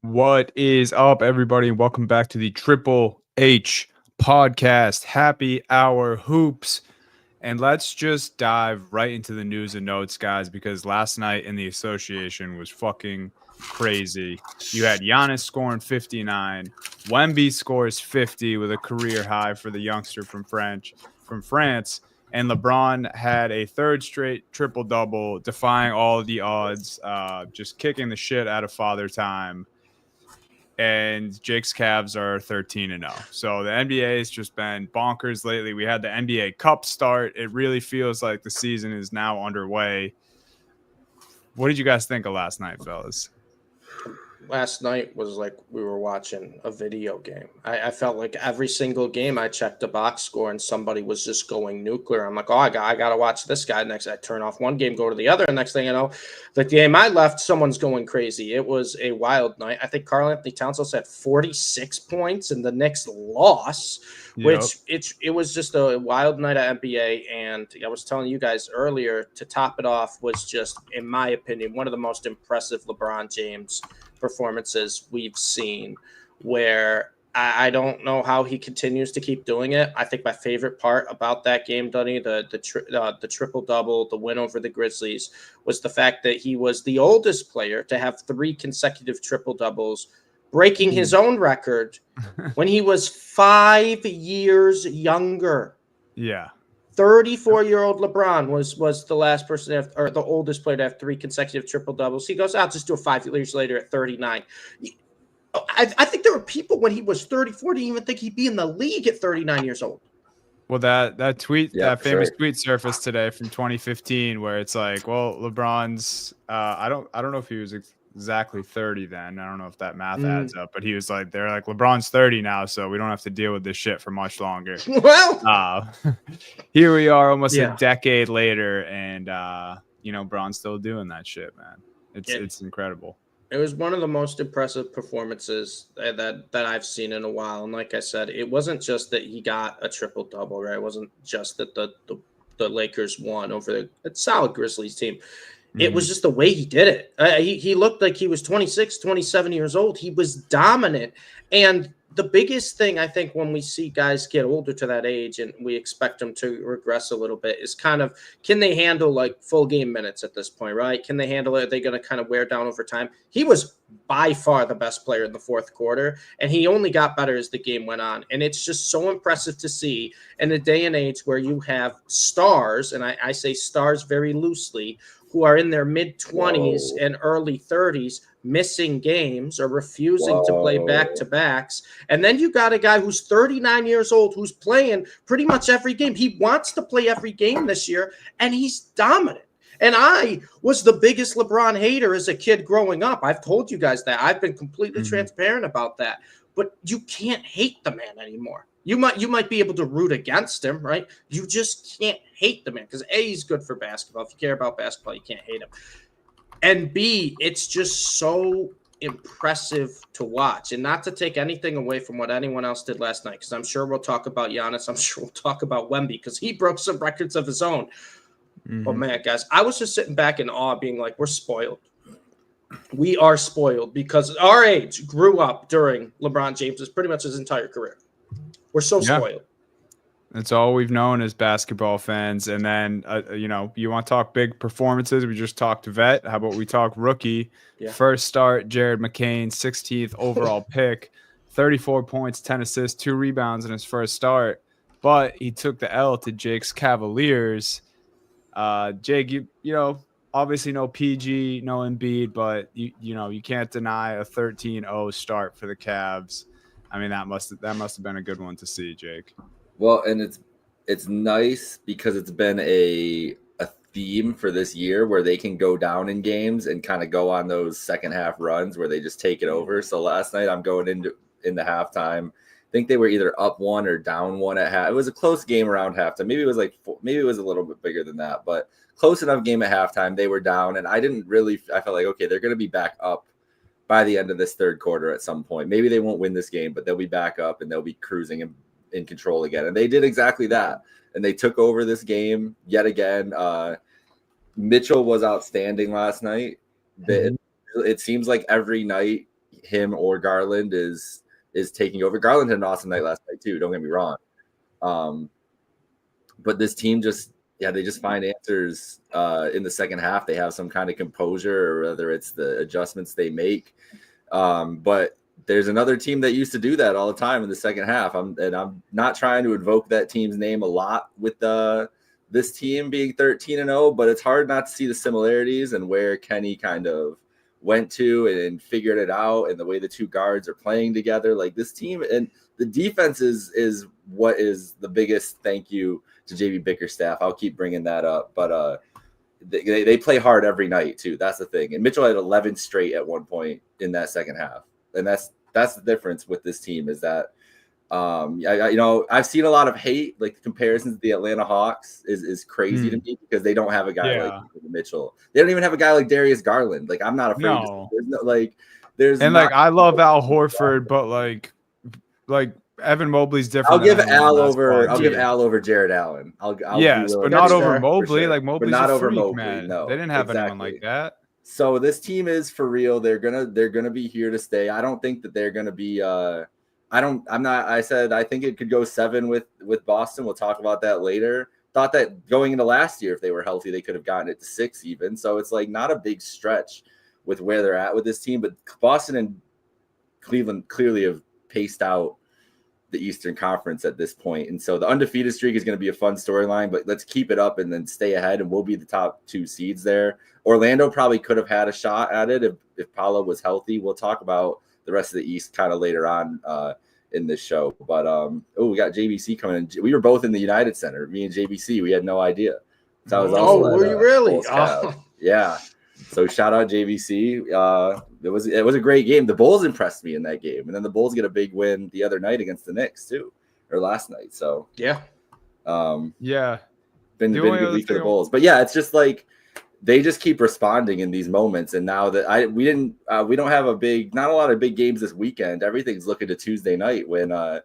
What is up, everybody? Welcome back to the Triple H podcast. Happy Hour Hoops. And let's just dive right into the news and notes, guys, because last night in the association was fucking crazy. You had Giannis scoring 59. Wemby scores 50 with a career high for the youngster from France. And LeBron had a third straight triple-double, defying all the odds, just kicking the shit out of Father Time. And Jake's Cavs are 13-0. So the NBA has just been bonkers lately. We had the NBA Cup start. It really feels like the season is now underway. What did you guys think of last night, fellas? Last night was like we were watching a video game. I felt like every single game I checked the box score and somebody was just going nuclear. I'm like, oh, I got to watch this guy next. I turn off one game, go to the other, and next thing you know, the game I left, someone's going crazy. It was a wild night. I think Karl Anthony Towns also had 46 points in the Knicks loss, which it was just a wild night at NBA. And I was telling you guys earlier, to top it off was just, in my opinion, one of the most impressive LeBron James performances we've seen, where I don't know how he continues to keep doing it. I think my favorite part about that game, Dunny, the triple-double, the win over the Grizzlies, was the fact that he was the oldest player to have 3 consecutive triple-doubles, breaking his own record when he was 5 years younger. Yeah. 34-year-old LeBron was the last person to have, or the oldest player to have 3 consecutive triple doubles. He goes, I'll just do it 5 years later at 39. I think there were people when he was 34 didn't even think he'd be in the league at 39 years old. Well, that tweet, that famous tweet surfaced today from 2015, where it's like, well, LeBron's, I don't know if he was exactly 30 then. I don't know if that math adds up, but he was like, they're like, LeBron's 30 now, so we don't have to deal with this shit for much longer. Well, here we are almost a decade later, and Bron's still doing that shit, man. It's incredible. It was one of the most impressive performances that I've seen in a while. And like I said, it wasn't just that he got a triple double, right? It wasn't just that the Lakers won over a solid Grizzlies team. It was just the way he did it. He looked like he was 26, 27 years old. He was dominant. And the biggest thing, I think, when we see guys get older to that age and we expect them to regress a little bit is kind of, can they handle like full game minutes at this point, right? Can they handle it? Are they going to kind of wear down over time? He was by far the best player in the fourth quarter, and he only got better as the game went on. And it's just so impressive to see in a day and age where you have stars, and I say stars very loosely, who are in their mid-20s and early 30s, missing games or refusing to play back-to-backs. And then you got a guy who's 39 years old who's playing pretty much every game. He wants to play every game this year, and he's dominant. And I was the biggest LeBron hater as a kid growing up. I've told you guys that. I've been completely transparent about that. But you can't hate the man anymore. You might be able to root against him, right? You just can't hate the man because A, he's good for basketball. If you care about basketball, you can't hate him. And B, it's just so impressive to watch. And not to take anything away from what anyone else did last night, because I'm sure we'll talk about Giannis. I'm sure we'll talk about Wemby because he broke some records of his own. But man, guys, I was just sitting back in awe being like, we're spoiled. We are spoiled because our age grew up during LeBron James's pretty much his entire career. We're so spoiled. That's all we've known as basketball fans. And then, you want to talk big performances? We just talked vet. How about we talk rookie? Yeah. First start, Jared McCain, 16th overall pick, 34 points, 10 assists, 2 rebounds in his first start. But he took the L to Jake's Cavaliers. Jake, you obviously no PG, no Embiid, but you can't deny a 13-0 start for the Cavs. I mean, that must have been a good one to see, Jake. Well, and it's nice because it's been a theme for this year where they can go down in games and kind of go on those second half runs where they just take it over. So last night I'm going into halftime. I think they were either up 1 or down 1 at half. It was a close game around halftime. Maybe it was maybe it was a little bit bigger than that, but close enough game at halftime. They were down, and I felt like, okay, they're going to be back up by the end of this third quarter at some point. Maybe they won't win this game, but they'll be back up and they'll be cruising in control again. And they did exactly that. And they took over this game yet again. Mitchell was outstanding last night. It seems like every night him or Garland is taking over. Garland had an awesome night last night too. Don't get me wrong. But this team they just find answers in the second half. They have some kind of composure, or whether it's the adjustments they make. But there's another team that used to do that all the time in the second half. I'm not trying to invoke that team's name a lot with this team being 13-0, but it's hard not to see the similarities and where Kenny kind of went to and figured it out, and the way the two guards are playing together. Like this team, and the defense is what is the biggest thank you to JB Bickerstaff. I'll keep bringing that up, but they play hard every night too. That's the thing. And Mitchell had 11 straight at one point in that second half, and that's the difference with this team is that I've seen a lot of hate, like the comparisons to the Atlanta Hawks is crazy to me because they don't have a guy like Mitchell. They don't even have a guy like Darius Garland. Like I'm not afraid. No. There's I love Al Horford, but like Evan Mobley's different. I'll give Al over Jared Allen. Yes, but not over Mobley. Sure. Like Mobley's not over Mobley. Man. No, they didn't have anyone like that. So this team is for real. They're gonna be here to stay. I don't think that they're gonna be. I said I think it could go 7 with Boston. We'll talk about that later. Thought that going into last year, if they were healthy, they could have gotten it to 6 even. So it's like not a big stretch with where they're at with this team. But Boston and Cleveland clearly have paced out the Eastern Conference at this point. And so the undefeated streak is going to be a fun storyline, but let's keep it up and then stay ahead, and we'll be the top 2 seeds there. Orlando probably could have had a shot at it if Paolo was healthy. We'll talk about the rest of the East kind of later on in this show. But we got JBC coming in. We were both in the United Center, me and JBC. We had no idea. So I was also were you really? Yeah. So shout out JVC. It was a great game. The Bulls impressed me in that game, and then the Bulls get a big win the other night against the Knicks too, or last night. So yeah, been a good week for the Bulls. But yeah, it's just like they just keep responding in these moments. And now that we don't have not a lot of big games this weekend. Everything's looking to Tuesday night when our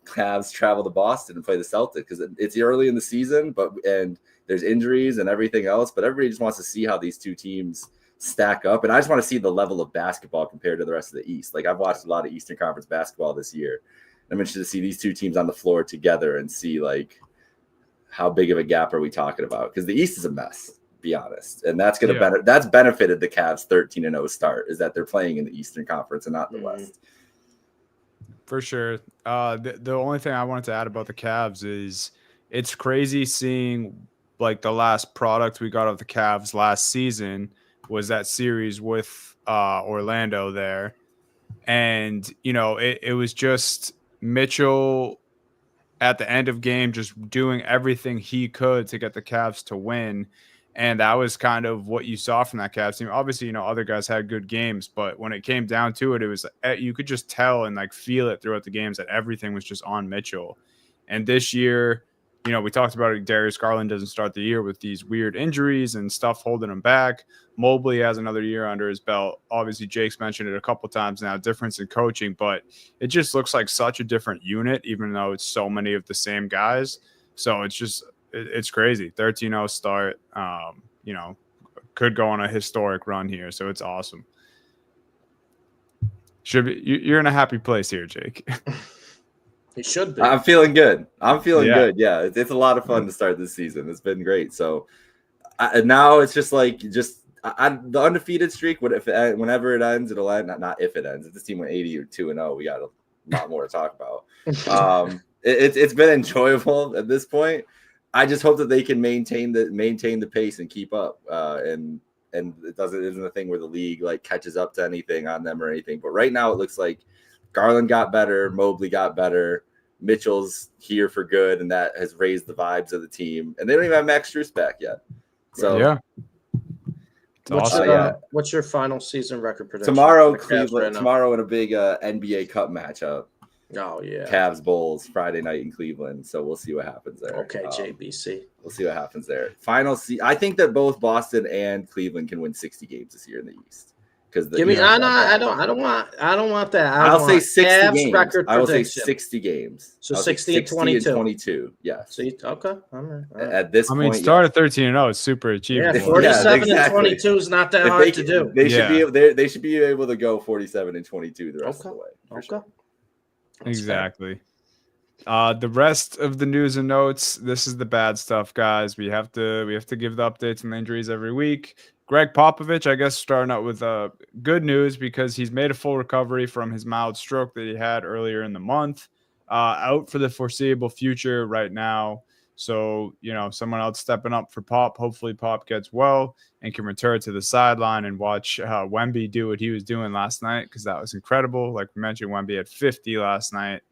Cavs travel to Boston and play the Celtics, because it's early in the season, and there's injuries and everything else, but everybody just wants to see how these two teams stack up. And I just want to see the level of basketball compared to the rest of the East. Like I've watched a lot of Eastern Conference basketball this year. I'm interested to see these two teams on the floor together and see like how big of a gap are we talking about? Because the East is a mess, to be honest. And that's going to that's benefited the Cavs 13-0 start, is that they're playing in the Eastern Conference and not the West. For sure. The only thing I wanted to add about the Cavs is it's crazy seeing like the last product we got of the Cavs last season was that series with Orlando there. And, it was just Mitchell at the end of game just doing everything he could to get the Cavs to win. And that was kind of what you saw from that Cavs team. Obviously, other guys had good games, but when it came down to it, it was you could just tell and like feel it throughout the games that everything was just on Mitchell. And this year, we talked about it. Darius Garland doesn't start the year with these weird injuries and stuff holding him back. Mobley has another year under his belt. Obviously, Jake's mentioned it a couple times now, difference in coaching, but it just looks like such a different unit, even though it's so many of the same guys. So it's crazy. 13-0 start, could go on a historic run here. So it's awesome. You're in a happy place here, Jake. It should be. I'm feeling good. Good. Yeah, it's a lot of fun to start this season. It's been great. So now it's just like the undefeated streak. Whenever it ends, it'll end. Not if it ends. If this team went 80 or 2-0, we got a lot more to talk about. It's been enjoyable at this point. I just hope that they can maintain the pace and keep up. And it isn't a thing where the league like catches up to anything on them or anything. But right now it looks like Garland got better, Mobley got better, Mitchell's here for good, and that has raised the vibes of the team. And they don't even have Max Strus back yet. So yeah. What's your final season record prediction? Tomorrow, Cleveland. Tomorrow in a big NBA Cup matchup. Oh yeah, Cavs Bulls Friday night in Cleveland. So we'll see what happens there. Okay, JBC. We'll see what happens there. I think that both Boston and Cleveland can win 60 games this year in the East. because Give me. I don't want that. I'll say 60 Cavs games. record I will say prediction. 60 games. So I'll 60 say and 22. 22. Yes. So okay, all right. At this point, start yes. at 13-0 is super achievable. Yeah, 47 exactly. and 22 is not that hard to do. They should be able. They should be able to go 47 and 22 the rest of the way. Okay. Sure. Exactly. The rest of the news and notes. This is the bad stuff, guys. We have to give the updates on the injuries every week. Greg Popovich, I guess, starting out with good news because he's made a full recovery from his mild stroke that he had earlier in the month. Out for the foreseeable future right now. So, someone else stepping up for Pop. Hopefully Pop gets well and can return to the sideline and watch Wemby do what he was doing last night, because that was incredible. Like we mentioned, Wemby had 50 last night.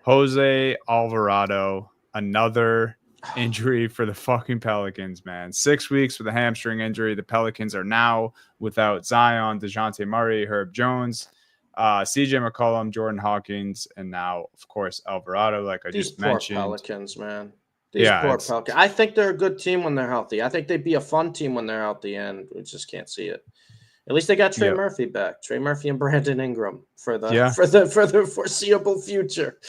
Jose Alvarado, another injury for the fucking Pelicans, man. 6 weeks with a hamstring injury. The Pelicans are now without Zion, DeJounte Murray, Herb Jones, CJ McCollum, Jordan Hawkins, and now, of course, Alvarado, like I just mentioned. These poor Pelicans, man. These poor Pelicans. I think they're a good team when they're healthy. I think they'd be a fun team when they're healthy, and we just can't see it. At least they got Trey Murphy back. Trey Murphy and Brandon Ingram for the foreseeable future.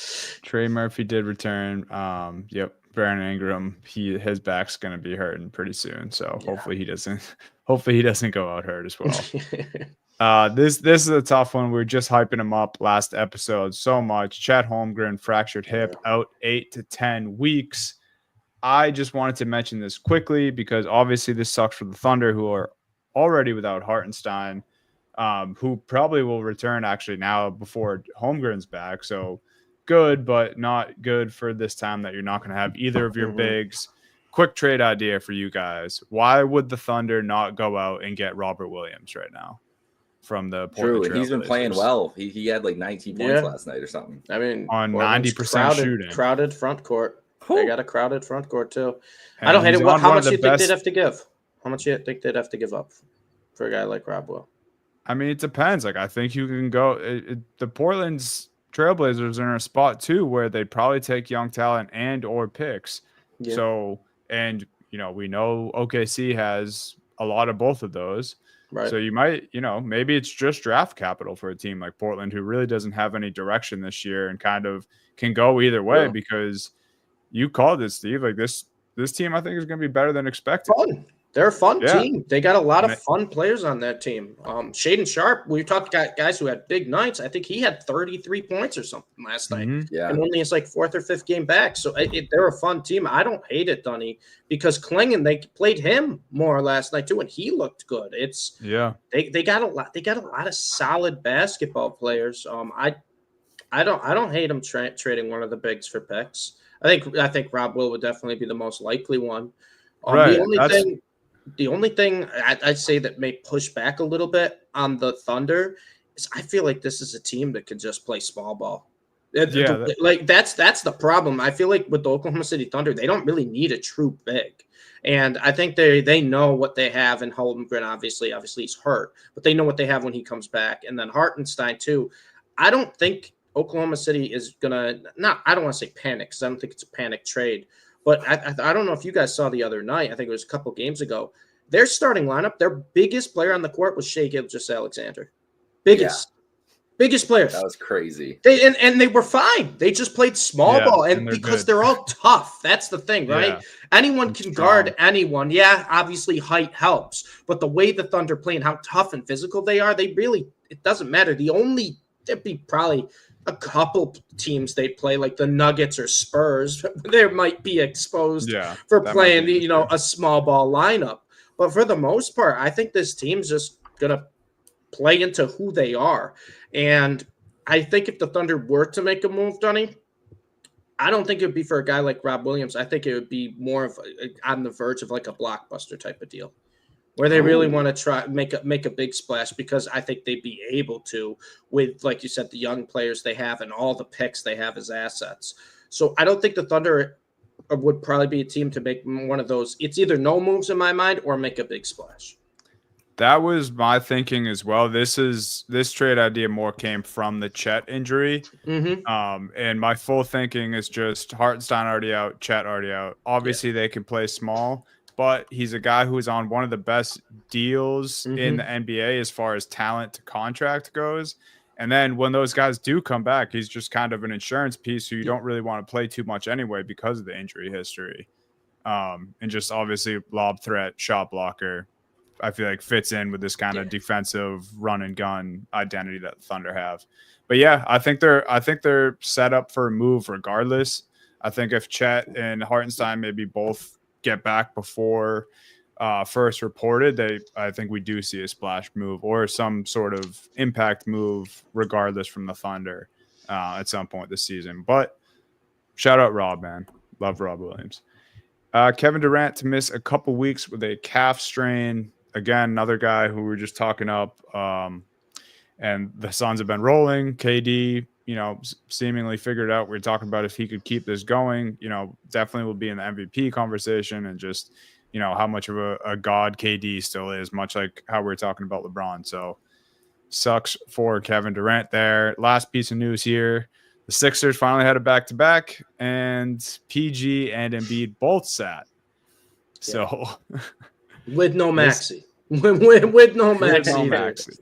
Trey Murphy did return. Brandon Ingram, his back's gonna be hurting pretty soon. So hopefully he doesn't go out hurt as well. This is a tough one. We were just hyping him up last episode so much. Chet Holmgren, fractured hip, out 8 to 10 weeks. I just wanted to mention this quickly because obviously this sucks for the Thunder, who are already without Hartenstein, who probably will return actually now before Holmgren's back. So good, but not good for this time that you're not going to have either of your bigs. Quick trade idea for you guys. Why would the Thunder not go out and get Robert Williams right now from the Portland True, he's been playing well. He had like 19 points last night or something. I mean, on 90% shooting. Crowded front court. They got a crowded front court too. And I don't hate it. How much do you think they'd have to give? How much do you think they'd have to give up for a guy like Rob Will? I mean, it depends. Like, I think you can go. The Portland's Trailblazers are in a spot too where they'd probably take young talent and or picks. Yeah. So, and we know OKC has a lot of both of those. Right. So you might, maybe it's just draft capital for a team like Portland, who really doesn't have any direction this year and kind of can go either way, because you called it, Steve. Like this team, I think, is going to be better than expected. Fun. They're a fun team. They got a lot of fun players on that team. Shaedon Sharpe, we talked about guys who had big nights. I think he had 33 points or something last night. Yeah. And only his fourth or fifth game back. So they're a fun team. I don't hate it, Dunny, because Klingon, they played him more last night too, and he looked good. They got a lot. They got a lot of solid basketball players. I don't hate them trading one of the bigs for picks. I think Rob Will would definitely be the most likely one. Right. The only thing I'd say that may push back a little bit on the Thunder is I feel like this is a team that could just play small ball. That's the problem. I feel like with the Oklahoma City Thunder, they don't really need a true big. And I think they know what they have in Holmgren. Obviously he's hurt, but they know what they have when he comes back. And then Hartenstein too. I don't think Oklahoma City is gonna I don't want to say panic, because I don't think it's a panic trade. But I don't know if you guys saw the other night. I think it was a couple games ago. Their starting lineup, their biggest player on the court was Shai Gilgeous-Alexander. Biggest player. That was crazy. They were fine. They just played small ball, and because they're all tough. That's the thing, right? Yeah. Anyone can guard anyone. Yeah, obviously height helps, but the way the Thunder play and how tough and physical they are, it doesn't matter. There'd be probably a couple teams they play, like the Nuggets or Spurs, they might be exposed for playing a small ball lineup. But for the most part, I think this team's just gonna play into who they are. And I think if the Thunder were to make a move, Dunny, I don't think it would be for a guy like Rob Williams. I think it would be more of on the verge of like a blockbuster type of deal, where they really want to try make a big splash, because I think they'd be able to with, like you said, the young players they have and all the picks they have as assets. So I don't think the Thunder would probably be a team to make one of those. It's either no moves in my mind or make a big splash. That was my thinking as well. This trade idea more came from the Chet injury. And my full thinking is just Hartenstein already out, Chet already out. Obviously they can play small, but he's a guy who is on one of the best deals in the NBA as far as talent to contract goes. And then when those guys do come back, he's just kind of an insurance piece who you don't really want to play too much anyway because of the injury history. And just obviously lob threat, shot blocker, I feel like fits in with this kind of defensive run and gun identity that the Thunder have. But yeah, I think they're set up for a move regardless. I think if Chet and Hartenstein maybe both get back before first reported, I think we do see a splash move or some sort of impact move regardless from the Thunder at some point this season. But shout out Rob, man. Love Rob Williams. Kevin Durant to miss a couple weeks with a calf strain. Again, another guy who we were just talking up. And the Suns have been rolling. KD, seemingly figured out. We were talking about if he could keep this going, definitely will be in the MVP conversation, and just, how much of a god KD still is, much like how we were talking about LeBron. So sucks for Kevin Durant there. Last piece of news here. The Sixers finally had a back-to-back, and PG and Embiid both sat. So with no Maxey. with no Maxey.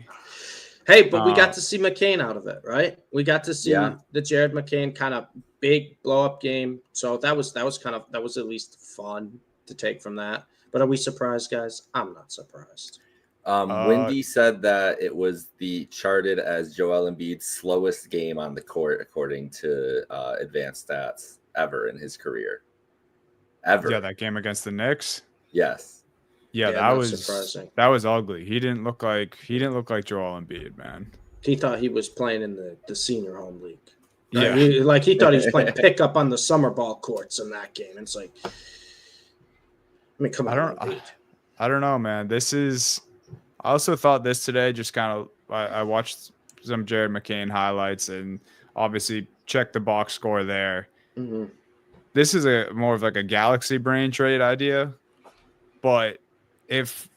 Hey, but we got to see McCain out of it, right? We got to see the Jared McCain kind of big blow-up game. So that was at least fun to take from that. But are we surprised, guys? I'm not surprised. Wemby said that it was charted as Joel Embiid's slowest game on the court, according to advanced stats, ever in his career. Ever. Yeah, that game against the Knicks. Yes. Yeah, that was surprising. That was ugly. He didn't look like Joel Embiid, man. He thought he was playing in the senior home league. Yeah, he thought he was playing pickup on the summer ball courts in that game. It's like, come on. I don't know, man. I also thought this today. Just kind of, I watched some Jared McCain highlights and obviously checked the box score there. Mm-hmm. This is more of like a galaxy brain trade idea, but if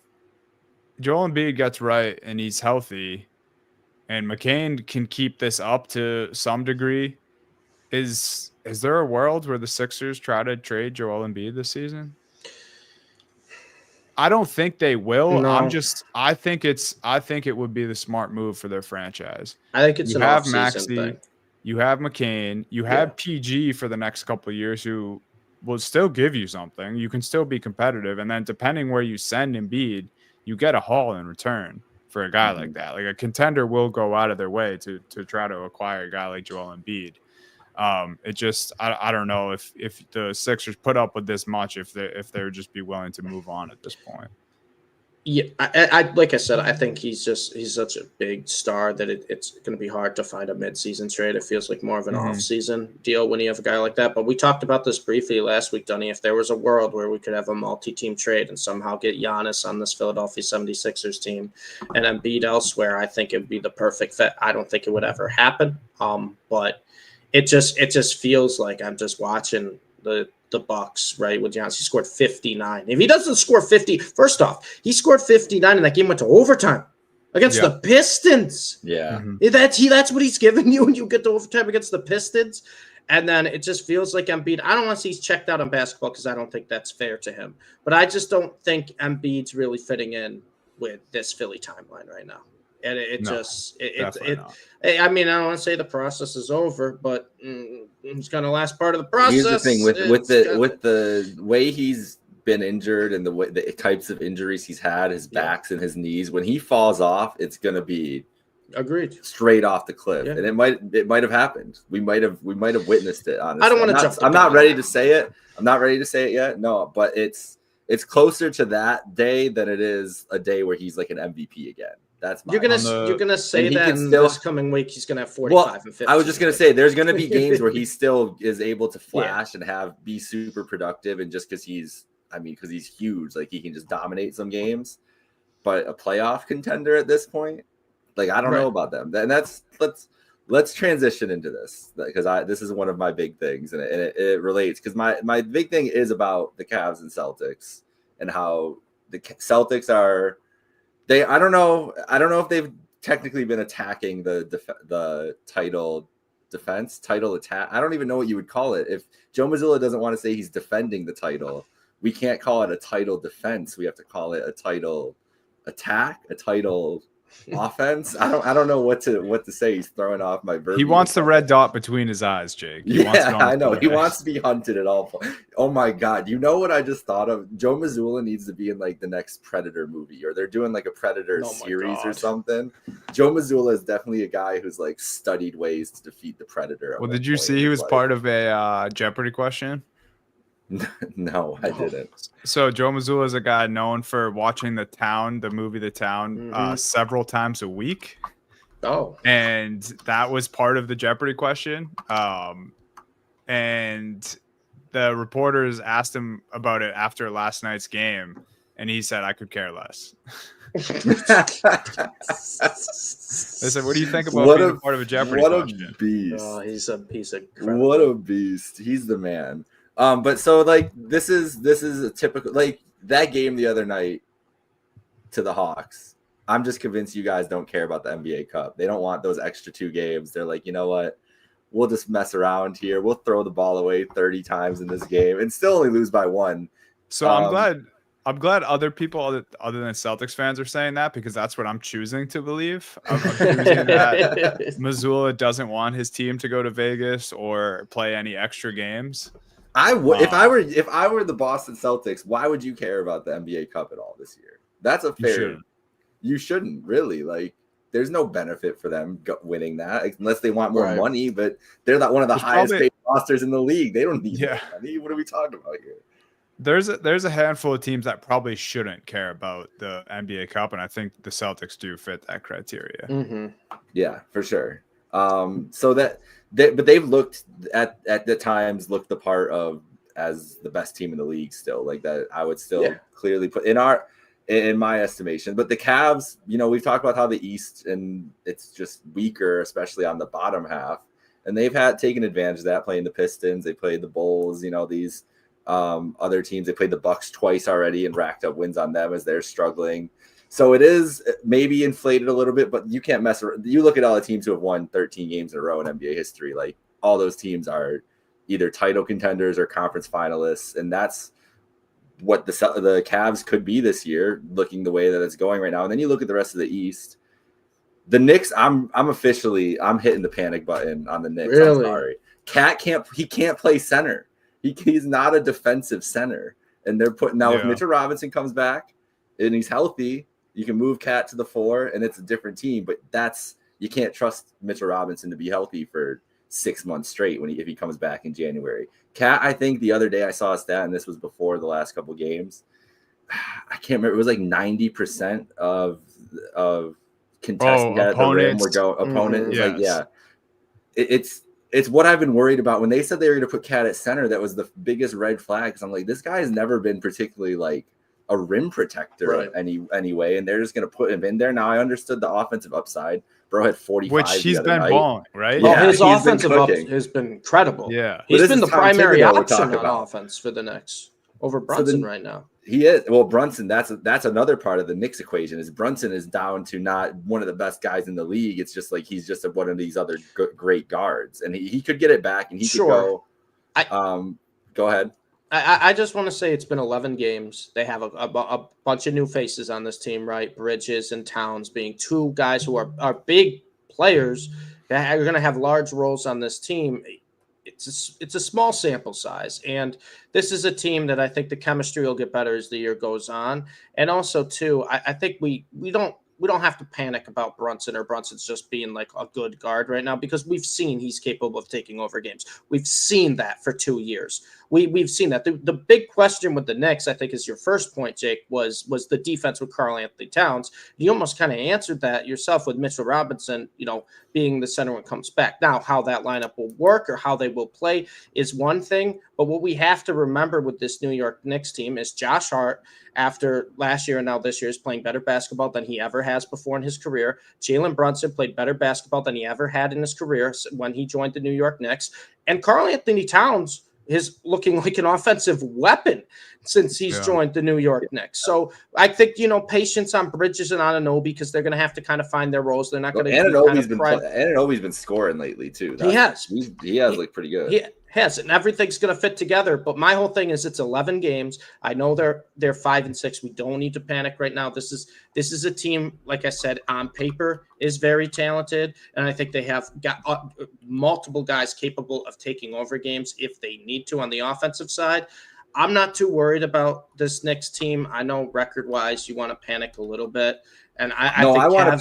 Joel Embiid gets right and he's healthy and McCain can keep this up to some degree, is there a world where the Sixers try to trade Joel Embiid this season? I don't think they will. No. I think it would be the smart move for their franchise. I think it's an off-season thing. You have McCain, you have PG for the next couple of years who will still give you something. You can still be competitive. And then depending where you send Embiid, you get a haul in return for a guy like that. Like a contender will go out of their way to try to acquire a guy like Joel Embiid. It just, I don't know if the Sixers put up with this much, if they would just be willing to move on at this point. Yeah, I like I said, I think he's such a big star that it's going to be hard to find a mid-season trade. It feels like more of an off-season deal when you have a guy like that. But we talked about this briefly last week, Dunny. If there was a world where we could have a multi-team trade and somehow get Giannis on this Philadelphia 76ers team and Embiid elsewhere, I think it would be the perfect fit. I don't think it would ever happen. But it just feels like I'm just watching the Bucks, right, with Giannis. He scored 59. If he doesn't score 50, first off, he scored 59 and that game went to overtime against the Pistons. Yeah. That's what he's giving you when you get to overtime against the Pistons. And then it just feels like Embiid. I don't want to see he's checked out on basketball because I don't think that's fair to him. But I just don't think Embiid's really fitting in with this Philly timeline right now. And I mean, I don't want to say the process is over, but it's going to last part of the process. Here's the thing with the way he's been injured and the types of injuries he's had, his backs and his knees. When he falls off, it's going to be straight off the cliff, and it might have happened. We might have witnessed it. Honestly, I don't want to jump. I'm not ready to say it. I'm not ready to say it yet. No, but it's closer to that day than it is a day where he's like an MVP again. You're gonna say that this coming week he's gonna have 45 and 50. I was just gonna say there's gonna be games where he still is able to flash and be super productive, and just because he's huge, like he can just dominate some games. But a playoff contender at this point, like I don't know about them. And let's transition into this because this is one of my big things, and it relates because my big thing is about the Cavs and Celtics and how the Celtics are. I don't know if they've technically been attacking the title attack. I don't even know what you would call it. If Joe Mazzulla doesn't want to say he's defending the title, we can't call it a title defense. We have to call it a title attack, a title offense. I don't know what to say. He's throwing off my verb. He wants the red dot between his eyes, Jake. He wants it on I know. He forehead. wants to be hunted at all points. Oh my God. You know what I just thought of? Joe Mazzulla needs to be in like the next Predator movie, or they're doing like a Predator series or something. Joe Mazzulla is definitely a guy who's like studied ways to defeat the Predator. Well, did you see he was part of a Jeopardy question? No, I didn't. So Joe Mazzulla is a guy known for watching the movie The Town, several times a week. Oh, and that was part of the Jeopardy question. And the reporters asked him about it after last night's game, and he said, "I could care less." They said, "What do you think about being a part of a Jeopardy question?" What a beast! Oh, he's a piece of crap. What a beast! He's the man. But so like this is a typical, like that game the other night to the Hawks. I'm just convinced you guys don't care about the NBA Cup. They don't want those extra 2 games. They're like, you know what? We'll just mess around here. We'll throw the ball away 30 times in this game and still only lose by 1. So I'm glad other people other than Celtics fans are saying that, because that's what I'm choosing to believe. I'm choosing that Mazzulla doesn't want his team to go to Vegas or play any extra games. If I were the Boston Celtics, why would you care about the NBA Cup at all this year? That's a fair. You shouldn't really. Like, there's no benefit for them winning that unless they want more money. But they're not one of the highest paid rosters in the league. They don't need more money. What are we talking about here? There's a handful of teams that probably shouldn't care about the NBA Cup, and I think the Celtics do fit that criteria. Mm-hmm. Yeah, for sure. But they've looked at the times looked the part of as the best team in the league still. Like that, I would still clearly put in my estimation. But the Cavs, you know, we've talked about how the East and it's just weaker, especially on the bottom half, and they've taken advantage of that, playing the Pistons. They played the Bulls, you know, these other teams. They played the Bucks twice already and racked up wins on them as they're struggling. So it is maybe inflated a little bit, but you can't mess around. You look at all the teams who have won 13 games in a row in NBA history. Like, all those teams are either title contenders or conference finalists, and that's what the Cavs could be this year, looking the way that it's going right now. And then you look at the rest of the East. The Knicks, I'm hitting the panic button on the Knicks. Really? I'm sorry. Cat can't play center. He's not a defensive center. And they're putting now if Mitchell Robinson comes back and he's healthy, you can move Cat to the 4 and it's a different team. But you can't trust Mitchell Robinson to be healthy for 6 months straight if he comes back in January. Cat, I think the other day I saw a stat, and this was before the last couple games. I can't remember. It was like 90% of contesting at the rim were going opponent. Yes. It's what I've been worried about. When they said they were going to put Cat at center, that was the biggest red flag. Because I'm like, this guy has never been particularly like a rim protector anyway, and they're just going to put him in there. Now I understood the offensive upside. Bro had 45, which he's been balling, right? Well, his offensive up has been incredible. Yeah, he's been the primary option on offense for the Knicks over Brunson right now. He is. Well, Brunson, that's another part of the Knicks equation. Is Brunson is down to not one of the best guys in the league. It's just like he's just one of these other great guards, and he could get it back, and he could go. Go ahead. I just want to say it's been 11 games. They have a bunch of new faces on this team, right? Bridges and Towns being 2 guys who are big players that are going to have large roles on this team. It's a small sample size, and this is a team that I think the chemistry will get better as the year goes on. And also, too, I think we don't have to panic about Brunson, or Brunson's just being like a good guard right now, because we've seen he's capable of taking over games. We've seen that for 2 years. We've seen that. The big question with the Knicks, I think, is your first point, Jake, was the defense with Karl-Anthony Towns. You almost kind of answered that yourself with Mitchell Robinson, you know, being the center when it comes back. Now, how that lineup will work or how they will play is one thing, but what we have to remember with this New York Knicks team is Josh Hart, after last year and now this year, is playing better basketball than he ever has before in his career. Jalen Brunson played better basketball than he ever had in his career when he joined the New York Knicks. And Karl-Anthony Towns is looking like an offensive weapon since he's joined the New York Knicks. So I think, you know, patience on Bridges and Anunoby, because they're going to have to kind of find their roles. They're not going to. Anunoby's been scoring lately too. He has looked pretty good. has, and everything's going to fit together. But my whole thing is it's 11 games. I know they're 5-6. We don't need to panic right now. This is a team, like I said, on paper is very talented, and I think they have got multiple guys capable of taking over games if they need to on the offensive side. I'm not too worried about this Knicks team. I know record-wise you want to panic a little bit. And I want to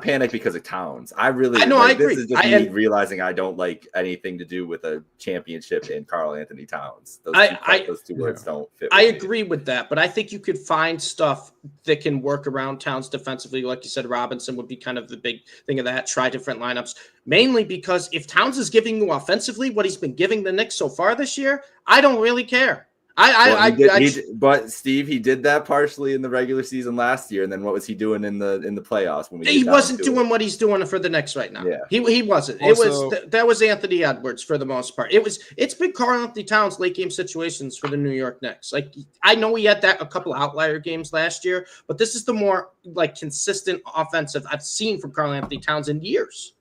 panic because of Towns. I agree. This is just me realizing I don't like anything to do with a championship and Karl Anthony Towns. Those two words don't fit. I agree with that, but I think you could find stuff that can work around Towns defensively. Like you said, Robinson would be kind of the big thing of that. Try different lineups, mainly because if Towns is giving you offensively what he's been giving the Knicks so far this year, I don't really care. But Steve, he did that partially in the regular season last year, and then what was he doing in the playoffs? He wasn't doing what he's doing for the Knicks right now. Yeah, he wasn't. Also, that was Anthony Edwards for the most part. It's been Karl Anthony Towns late game situations for the New York Knicks. Like I know he had a couple outlier games last year, but this is the more like consistent offensive I've seen from Karl Anthony Towns in years.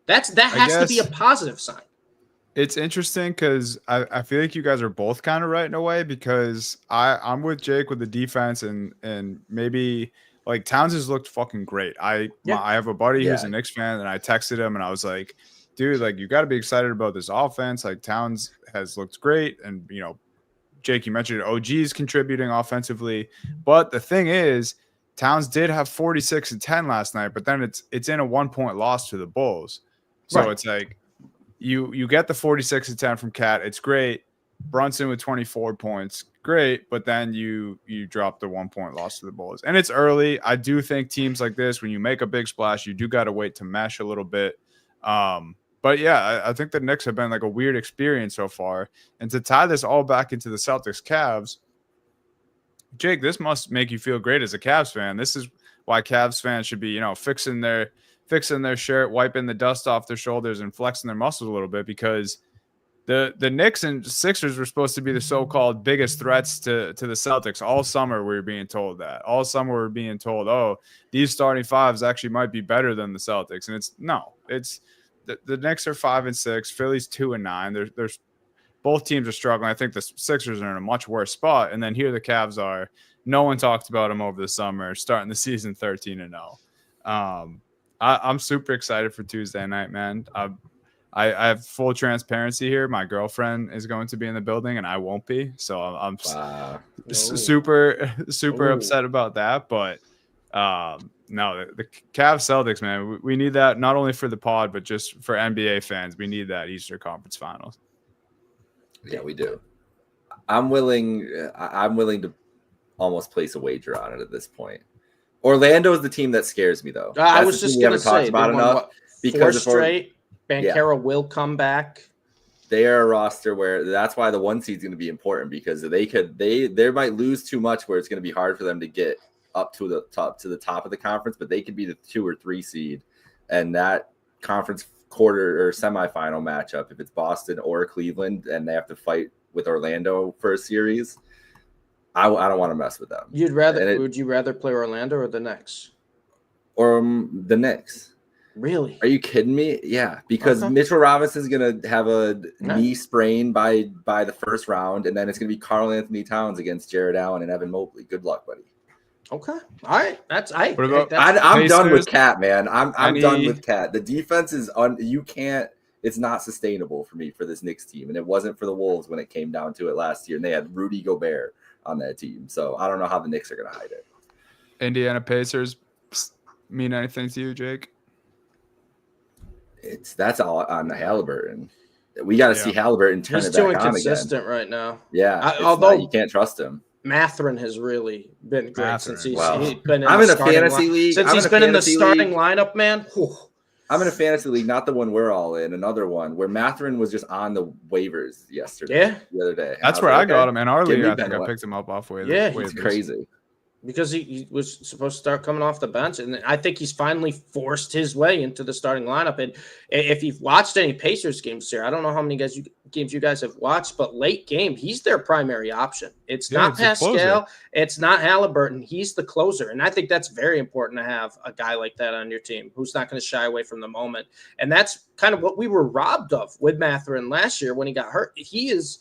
That has to be a positive sign. It's interesting because I feel like you guys are both kind of right in a way, because I'm with Jake with the defense and maybe like Towns has looked fucking great. I have a buddy who's a Knicks fan, and I texted him and I was like, dude, like you got to be excited about this offense. Like Towns has looked great, and Jake, you mentioned OG's contributing offensively, but the thing is, Towns did have 46 and 10 last night, but then it's in a 1-point loss to the Bulls, so it's like. You get the 46 and 10 from Cat. It's great. Brunson with 24 points. Great. But then you drop the 1-point loss to the Bulls. And it's early. I do think teams like this, when you make a big splash, you do got to wait to mesh a little bit. But yeah, I think the Knicks have been like a weird experience so far. And to tie this all back into the Celtics Cavs, Jake, this must make you feel great as a Cavs fan. This is why Cavs fans should be, fixing their shirt, wiping the dust off their shoulders, and flexing their muscles a little bit, because the Knicks and Sixers were supposed to be the so-called biggest threats to the Celtics. All summer we were being told that. All summer we were being told, oh, these starting fives actually might be better than the Celtics. And it's the Knicks are 5-6, Philly's 2-9. There's both teams are struggling. I think the Sixers are in a much worse spot. And then here the Cavs are. No one talked about them over the summer, starting the season 13-0. I'm super excited for Tuesday night, man. I have full transparency here. My girlfriend is going to be in the building, and I won't be. So I'm super upset about that. But no, the Cavs Celtics, man, we need that not only for the pod, but just for NBA fans. We need that Eastern Conference Finals. Yeah, we do. I'm willing to almost place a wager on it at this point. Orlando is the team that scares me, though. I was just going to say, about enough because straight. Banchero will come back. They are a roster where that's why the 1 seed is going to be important, because they might lose too much where it's going to be hard for them to get up to the top of the conference, but they could be the 2 or 3 seed, and that conference quarter or semifinal matchup, if it's Boston or Cleveland, and they have to fight with Orlando for a series. I don't want to mess with them. Would you rather play Orlando or the Knicks? Or the Knicks. Really? Are you kidding me? Yeah, because Mitchell Robinson's going to have a knee sprain by the first round, and then it's going to be Karl Anthony Towns against Jared Allen and Evan Mobley. Good luck, buddy. Okay. All right. I'm done with Cat, man. I'm done with Cat. The defense is it's not sustainable for me for this Knicks team, and it wasn't for the Wolves when it came down to it last year, and they had Rudy Gobert on that team. So I don't know how the Knicks are going to hide it. Indiana Pacers mean anything to you, Jake? That's all on the Halliburton. We got to see Halliburton turn it back on again. He's too inconsistent right now. Yeah, although you can't trust him. Mathurin has really been great since he's been in a fantasy league. Since he's been in the starting lineup, man. Whew. I'm in a fantasy league, not the one we're all in, another one where Mathurin was just on the waivers the other day. That's where I got him. In our league, I think I picked him up off waivers. Yeah, it's crazy. Because he was supposed to start coming off the bench, and I think he's finally forced his way into the starting lineup. And if you've watched any Pacers games here, I don't know how many games you guys have watched, but late game, he's their primary option. It's not it's a Pascal. It's not Halliburton. He's the closer. And I think that's very important to have a guy like that on your team who's not going to shy away from the moment. And that's kind of what we were robbed of with Mathurin last year when he got hurt. He's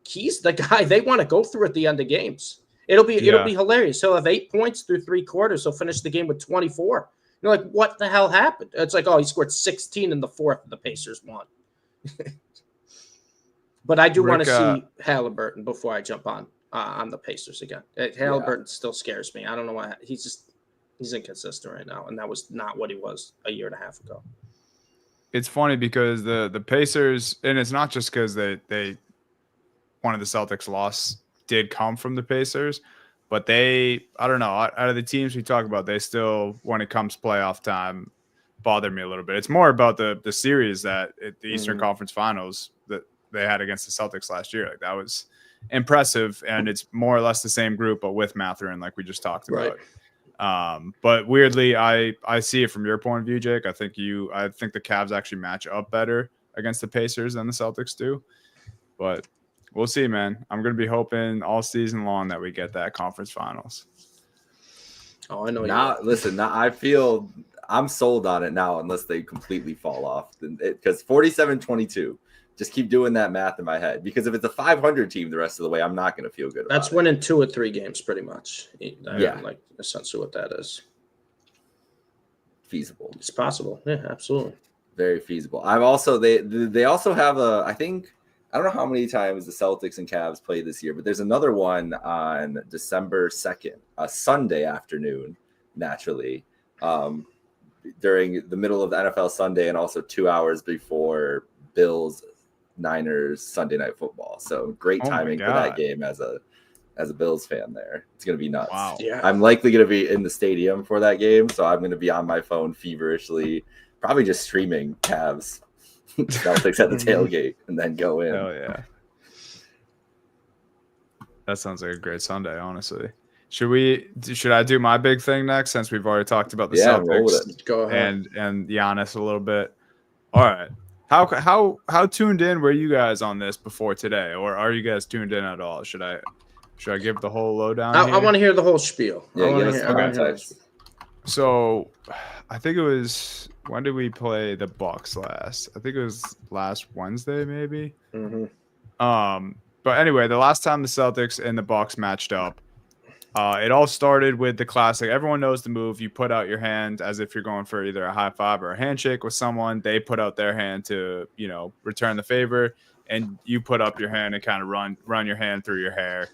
the guy they want to go through at the end of games. It'll be hilarious. He'll have 8 points through 3 quarters. He'll finish the game with 24. You're like, what the hell happened? It's like, oh, he scored 16 in the fourth and the Pacers won. But I do want to see Halliburton before I jump on the Pacers again. Halliburton still scares me. I don't know why. He's inconsistent right now, and that was not what he was a year and a half ago. It's funny because the Pacers, and it's not just because they one of the Celtics loss did come from the Pacers, but I don't know, out of the teams we talk about, they still, when it comes playoff time, bother me a little bit. It's more about the series that the Eastern Conference Finals that they had against the Celtics last year. Like, that was impressive, and it's more or less the same group, but with Mathurin, like we just talked about. But weirdly, I see it from your point of view, Jake. I think the Cavs actually match up better against the Pacers than the Celtics do. But we'll see, man. I'm going to be hoping all season long that we get that conference finals. Oh, I know. Now, listen, I feel I'm sold on it now unless they completely fall off. Because 47-22, just keep doing that math in my head. Because if it's a 500 team the rest of the way, I'm not going to feel good about it. That's winning 2 or 3 games pretty much. Like essentially what that is. Feasible. It's possible. Yeah, absolutely. Very feasible. I've also they also have I don't know how many times the Celtics and Cavs play this year, but there's another one on December 2nd, a Sunday afternoon, naturally, during the middle of the NFL Sunday and also 2 hours before Bills Niners Sunday Night Football. So great timing for that game as a Bills fan there. It's going to be nuts. Wow. Yeah. I'm likely going to be in the stadium for that game, so I'm going to be on my phone feverishly, probably just streaming Cavs Celtics at the tailgate and then go in. Hell yeah. That sounds like a great Sunday, honestly. Should I do my big thing next, since we've already talked about the Celtics Go ahead. and Giannis a little bit? All right. How tuned in were you guys on this before today, or are you guys tuned in at all? Should I give the whole lowdown? I want to hear the whole spiel. Yeah, So, I think it was, when did we play the Bucks last? I think it was last Wednesday, maybe. But anyway, the last time the Celtics and the Bucks matched up, it all started with the classic. Everyone knows the move. You put out your hand as if you're going for either a high five or a handshake with someone. They put out their hand to, return the favor, and you put up your hand and kind of run your hand through your hair.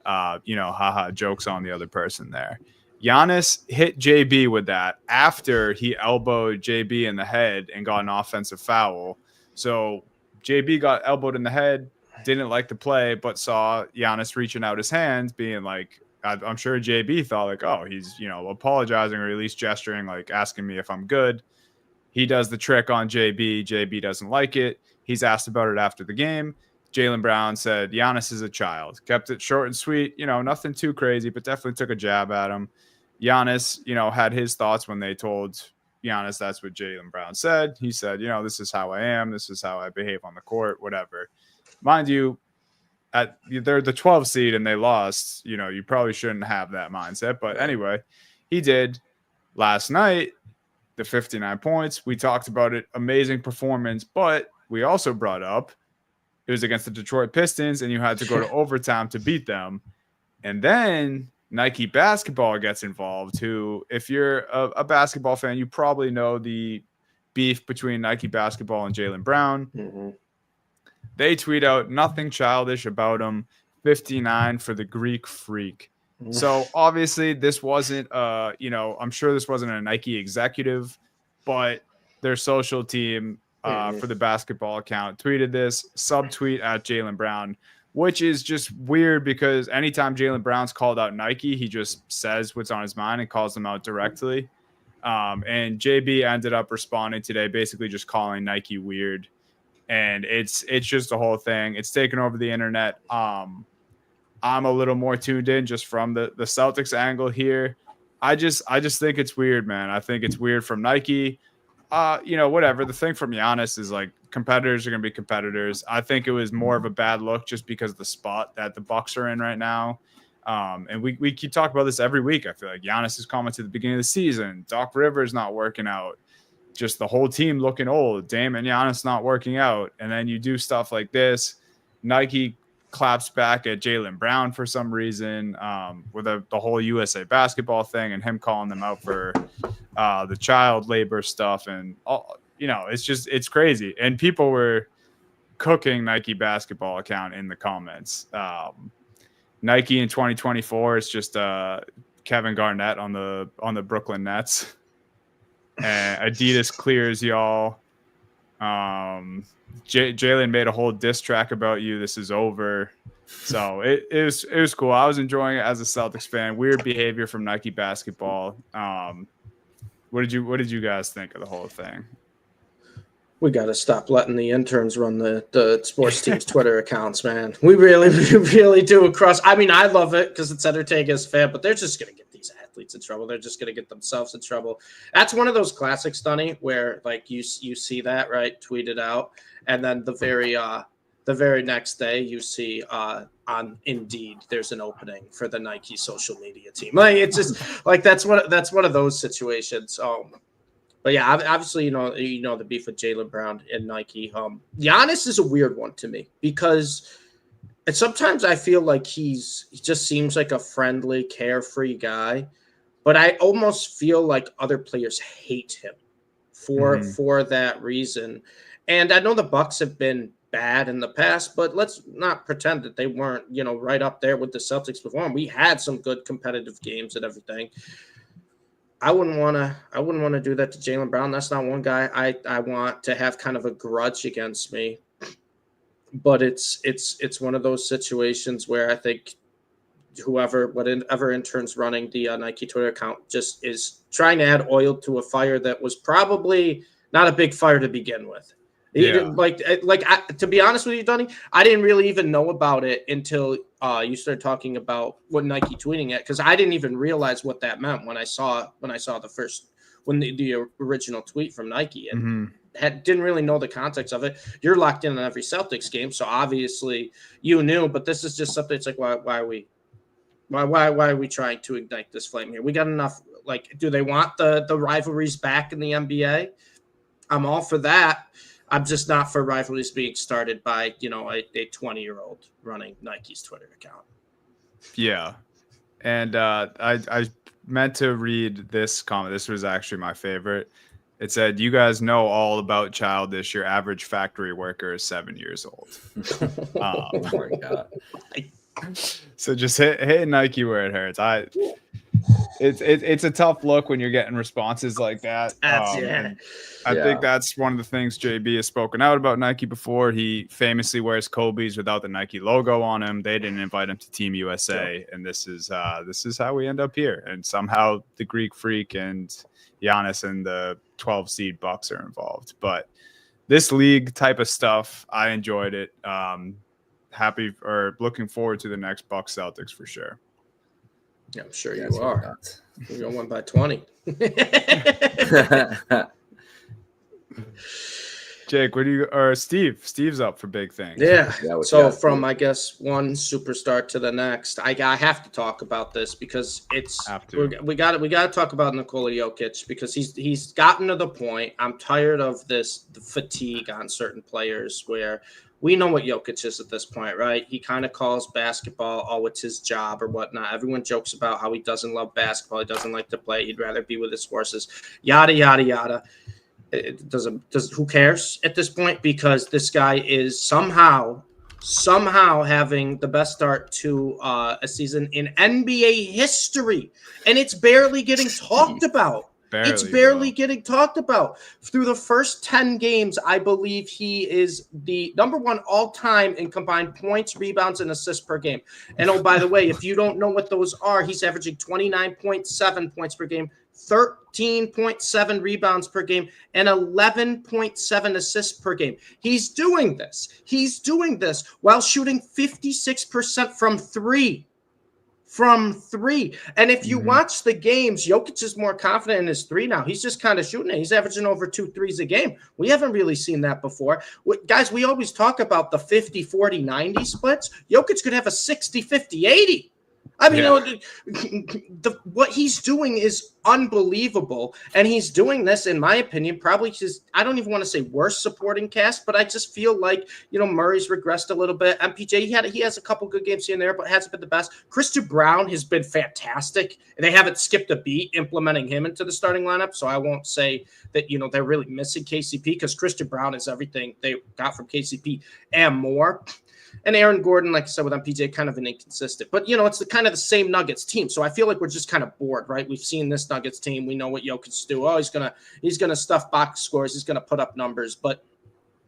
Haha, jokes on the other person there. Giannis hit JB with that after he elbowed JB in the head and got an offensive foul. So JB got elbowed in the head, didn't like the play, but saw Giannis reaching out his hand, being like, I'm sure JB thought like, oh, he's, apologizing or at least gesturing, like asking me if I'm good. He does the trick on JB. JB doesn't like it. He's asked about it after the game. Jaylen Brown said, Giannis is a child. Kept it short and sweet, nothing too crazy, but definitely took a jab at him. Giannis, had his thoughts when they told Giannis that's what Jaylen Brown said. He said, this is how I am. This is how I behave on the court, whatever. Mind you, they're the 12 seed and they lost. You probably shouldn't have that mindset. But anyway, he did. Last night, the 59 points. We talked about it. Amazing performance. But we also brought up it was against the Detroit Pistons and you had to go to overtime to beat them. And then Nike Basketball gets involved, who, if you're a basketball fan, you probably know the beef between Nike Basketball and Jaylen Brown. Mm-hmm. They tweet out nothing childish about him, 59 for the Greek freak. Mm-hmm. So obviously this wasn't, I'm sure this wasn't a Nike executive, but their social team for the basketball account tweeted this, subtweet at Jaylen Brown, which is just weird because anytime Jaylen Brown's called out Nike, he just says what's on his mind and calls them out directly. And JB ended up responding today, basically just calling Nike weird. And it's just a whole thing. It's taken over the internet. I'm a little more tuned in just from the Celtics angle here. I just think it's weird, man. I think it's weird from Nike. whatever. The thing from Giannis is like competitors are going to be competitors. I think it was more of a bad look just because of the spot that the Bucks are in right now. And we keep talking about this every week. I feel like Giannis has commented at the beginning of the season. Doc Rivers not working out. Just the whole team looking old. Dame and Giannis not working out. And then you do stuff like this. Nike claps back at Jaylen Brown for some reason with the whole USA basketball thing and him calling them out for the child labor stuff. And, it's crazy. And people were cooking Nike basketball account in the comments. Nike in 2024 is just Kevin Garnett on the Brooklyn Nets. And Adidas clears y'all. Jalen made a whole diss track about you. This is over. So it was cool. I was enjoying it as a Celtics fan. Weird behavior from Nike basketball. What did you guys think of the whole thing? We got to stop letting the interns run the sports team's Twitter accounts, man. We really do across. I mean, I love it because it's entertaining as a fan, but they're just going to get these athletes in trouble. They're just going to get themselves in trouble. That's one of those classics, Dunny, where like you see that, right, tweeted out, and then the very next day you see on Indeed there's an opening for the Nike social media team. Like it's just like that's one of those situations. But yeah, obviously, you know the beef with Jaylen Brown and Nike. Giannis is a weird one to me because sometimes I feel like he just seems like a friendly, carefree guy, but I almost feel like other players hate him for that reason. And I know the Bucks have been bad in the past, but let's not pretend that they weren't, right up there with the Celtics before. We had some good competitive games and everything. I wouldn't want to do that to Jaylen Brown. That's not one guy I want to have kind of a grudge against me. But it's one of those situations where I think whatever interns running the Nike Twitter account just is trying to add oil to a fire that was probably not a big fire to begin with. Yeah. To be honest with you, Donnie, I didn't really even know about it until you started talking about what Nike tweeting it, because I didn't even realize what that meant when I saw the original tweet from Nike and didn't really know the context of it. You're locked in on every Celtics game, so obviously you knew. But this is just something. It's like why are we trying to ignite this flame here? We got enough. Like, do they want the rivalries back in the NBA? I'm all for that. I'm just not for rivalries being started by, a 20-year-old running Nike's Twitter account. Yeah. And I meant to read this comment. This was actually my favorite. It said, "You guys know all about Childish. Your average factory worker is 7 years old." Oh my God. So just hit Nike where it hurts. It's a tough look when you're getting responses like that. I think that's one of the things JB has spoken out about Nike before. He famously wears Kobe's without the Nike logo on him. They didn't invite him to Team USA, and this is how we end up here. And somehow the Greek Freak and Giannis and the 12 seed Bucks are involved. But this league type of stuff, I enjoyed it. Looking forward to the next Bucks Celtics for sure. Yeah, I'm sure you are. We're going 1 by 20. Jake, Steve's up for big things. Yeah. So from, I guess, one superstar to the next, I have to talk about this because we got to talk about Nikola Jokic because he's gotten to the point. I'm tired of the fatigue on certain players where we know what Jokic is at this point, right? He kind of calls basketball, it's his job or whatnot. Everyone jokes about how he doesn't love basketball. He doesn't like to play. He'd rather be with his horses, yada, yada, yada. Who cares at this point? Because this guy is somehow having the best start to a season in NBA history. And it's barely getting talked about. It's barely getting talked about. Through the first 10 games, I believe he is the number one all-time in combined points, rebounds, and assists per game. And by the way, if you don't know what those are, he's averaging 29.7 points per game, 13.7 rebounds per game, and 11.7 assists per game. He's doing this while shooting 56% from three. from three. And if you watch the games, Jokic is more confident in his three now. He's just kind of shooting it. He's averaging over 2 threes a game. We haven't really seen that before. Guys, we always talk about the 50, 40, 90 splits. Jokic could have a 60, 50, 80. I mean, what he's doing is unbelievable. And he's doing this, in my opinion, probably just, I don't even want to say worst supporting cast, but I just feel like, Murray's regressed a little bit. MPJ, he has a couple good games here and there, but hasn't been the best. Christian Brown has been fantastic. They haven't skipped a beat implementing him into the starting lineup. So I won't say that, they're really missing KCP, because Christian Brown is everything they got from KCP and more. And Aaron Gordon, like I said, with MPJ, kind of an inconsistent. But, it's kind of the same Nuggets team. So I feel like we're just kind of bored, right? We've seen this Nuggets team. We know what Jokic do. Oh, he's gonna stuff box scores. He's going to put up numbers. But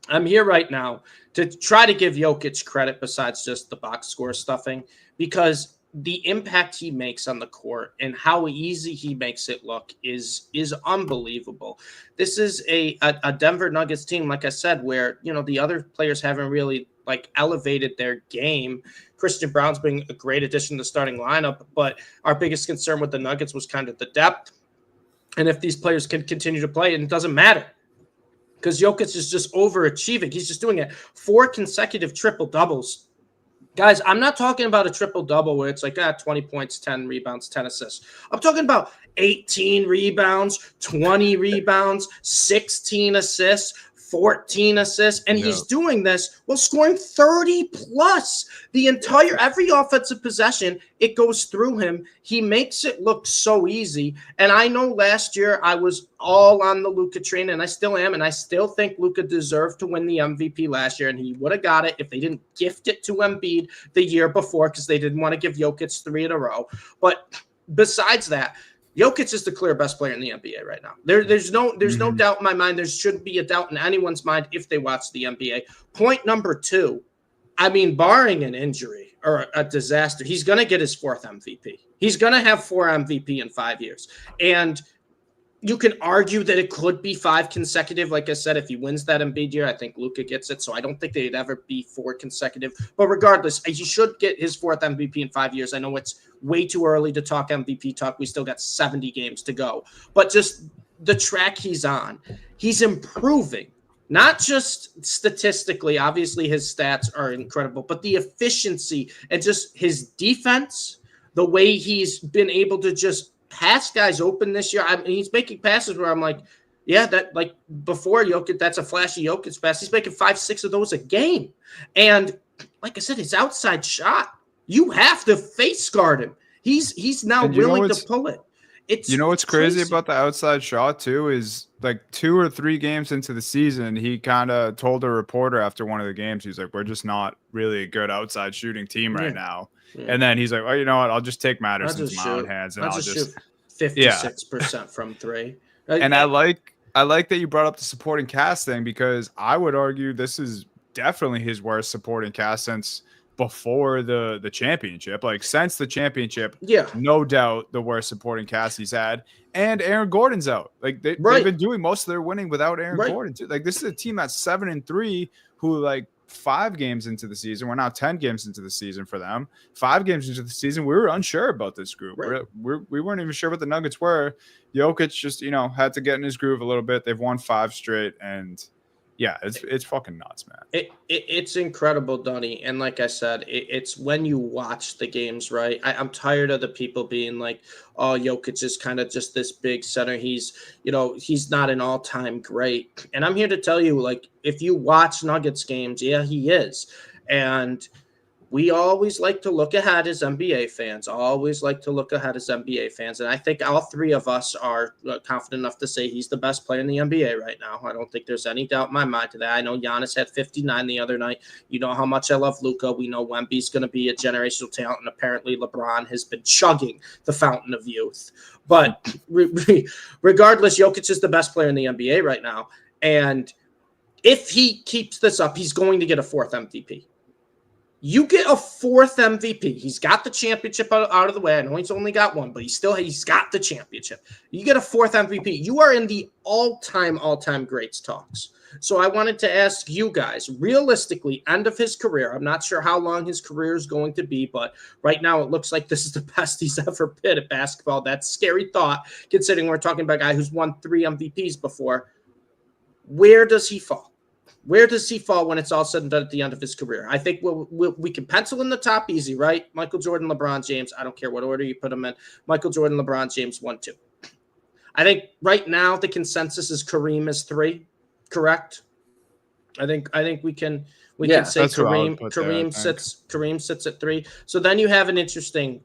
I'm here right now to try to give Jokic credit besides just the box score stuffing, because the impact he makes on the court and how easy he makes it look is unbelievable. This is a Denver Nuggets team, like I said, where, the other players haven't really elevated their game. Christian Brown's been a great addition to the starting lineup, but our biggest concern with the Nuggets was kind of the depth. And if these players can continue to play, and it doesn't matter, because Jokic is just overachieving. He's just doing it. 4 consecutive triple doubles. Guys, I'm not talking about a triple-double where it's 20 points, 10 rebounds, 10 assists. I'm talking about 18 rebounds, 20 rebounds, 16 assists, 14 assists, and he's doing this while scoring 30 plus the entire every offensive possession. It goes through him. He makes it look so easy. And I know last year I was all on the Luka train, and I still am, and I still think Luka deserved to win the MVP last year, and he would have got it if they didn't gift it to Embiid the year before, because they didn't want to give Jokic 3 in a row. But besides that, Jokic is the clear best player in the NBA right now. There's no doubt in my mind. There shouldn't be a doubt in anyone's mind if they watch the NBA. Point number 2, barring an injury or a disaster, he's going to get his 4th MVP. He's going to have 4 MVP in 5 years. And you can argue that it could be 5 consecutive. Like I said, if he wins that Embiid year, I think Luka gets it. So I don't think they'd ever be 4 consecutive. But regardless, he should get his 4th MVP in 5 years. I know it's way too early to talk MVP talk. We still got 70 games to go. But just the track he's on, he's improving. Not just statistically, obviously his stats are incredible, but the efficiency and just his defense, the way he's been able to just pass guys open this year. He's making passes where I'm like, yeah, that before Jokic, that's a flashy Jokic pass. He's making 5-6 of those a game. And like I said, his outside shot, you have to face guard him. He's now willing to pull it. What's crazy about the outside shot too is 2 or 3 games into the season, he kind of told a reporter after one of the games, he's like, we're just not really a good outside shooting team right now. Yeah. And then he's like, oh, you know what? I'll just take matters into my own hands, and I'll just shoot 56% from 3. And I like that you brought up the supporting cast thing, because I would argue this is definitely his worst supporting cast since before the championship. Since the championship, no doubt the worst supporting cast he's had. And Aaron Gordon's out. They've been doing most of their winning without Aaron Gordon too. This is a team that's 7-3 who 5 games into the season. We're now 10 games into the season for them. 5 games into the season, we were unsure about this group. We weren't even sure what the Nuggets were. Jokic just, had to get in his groove a little bit. They've won 5 straight, and yeah, it's fucking nuts, man. It's incredible, Donnie. And like I said, it's when you watch the games, right? I'm tired of the people being like, oh, Jokic is kind of just this big center. He's not an all-time great. And I'm here to tell you, if you watch Nuggets games, yeah, he is. And we always like to look ahead as NBA fans, And I think all 3 of us are confident enough to say he's the best player in the NBA right now. I don't think there's any doubt in my mind to that. I know Giannis had 59 the other night. You know how much I love Luka. We know Wemby's going to be a generational talent, and apparently LeBron has been chugging the fountain of youth. But regardless, Jokic is the best player in the NBA right now. And if he keeps this up, he's going to get a 4th MVP. You get a 4th MVP. He's got the championship out of the way. I know he's only got one, but he's got the championship. You get a 4th MVP. You are in the all-time greats talks. So I wanted to ask you guys, realistically, end of his career. I'm not sure how long his career is going to be, but right now it looks like this is the best he's ever been at basketball. That's a scary thought, considering we're talking about a guy who's won 3 MVPs before. Where does he fall? Where does he fall when it's all said and done at the end of his career? I think we can pencil in the top easy, right? Michael Jordan, LeBron James. I don't care what order you put them in. Michael Jordan, LeBron James, 1, 2. I think right now the consensus is Kareem is 3. Correct? I think we can say Kareem sits at 3. So then you have an interesting,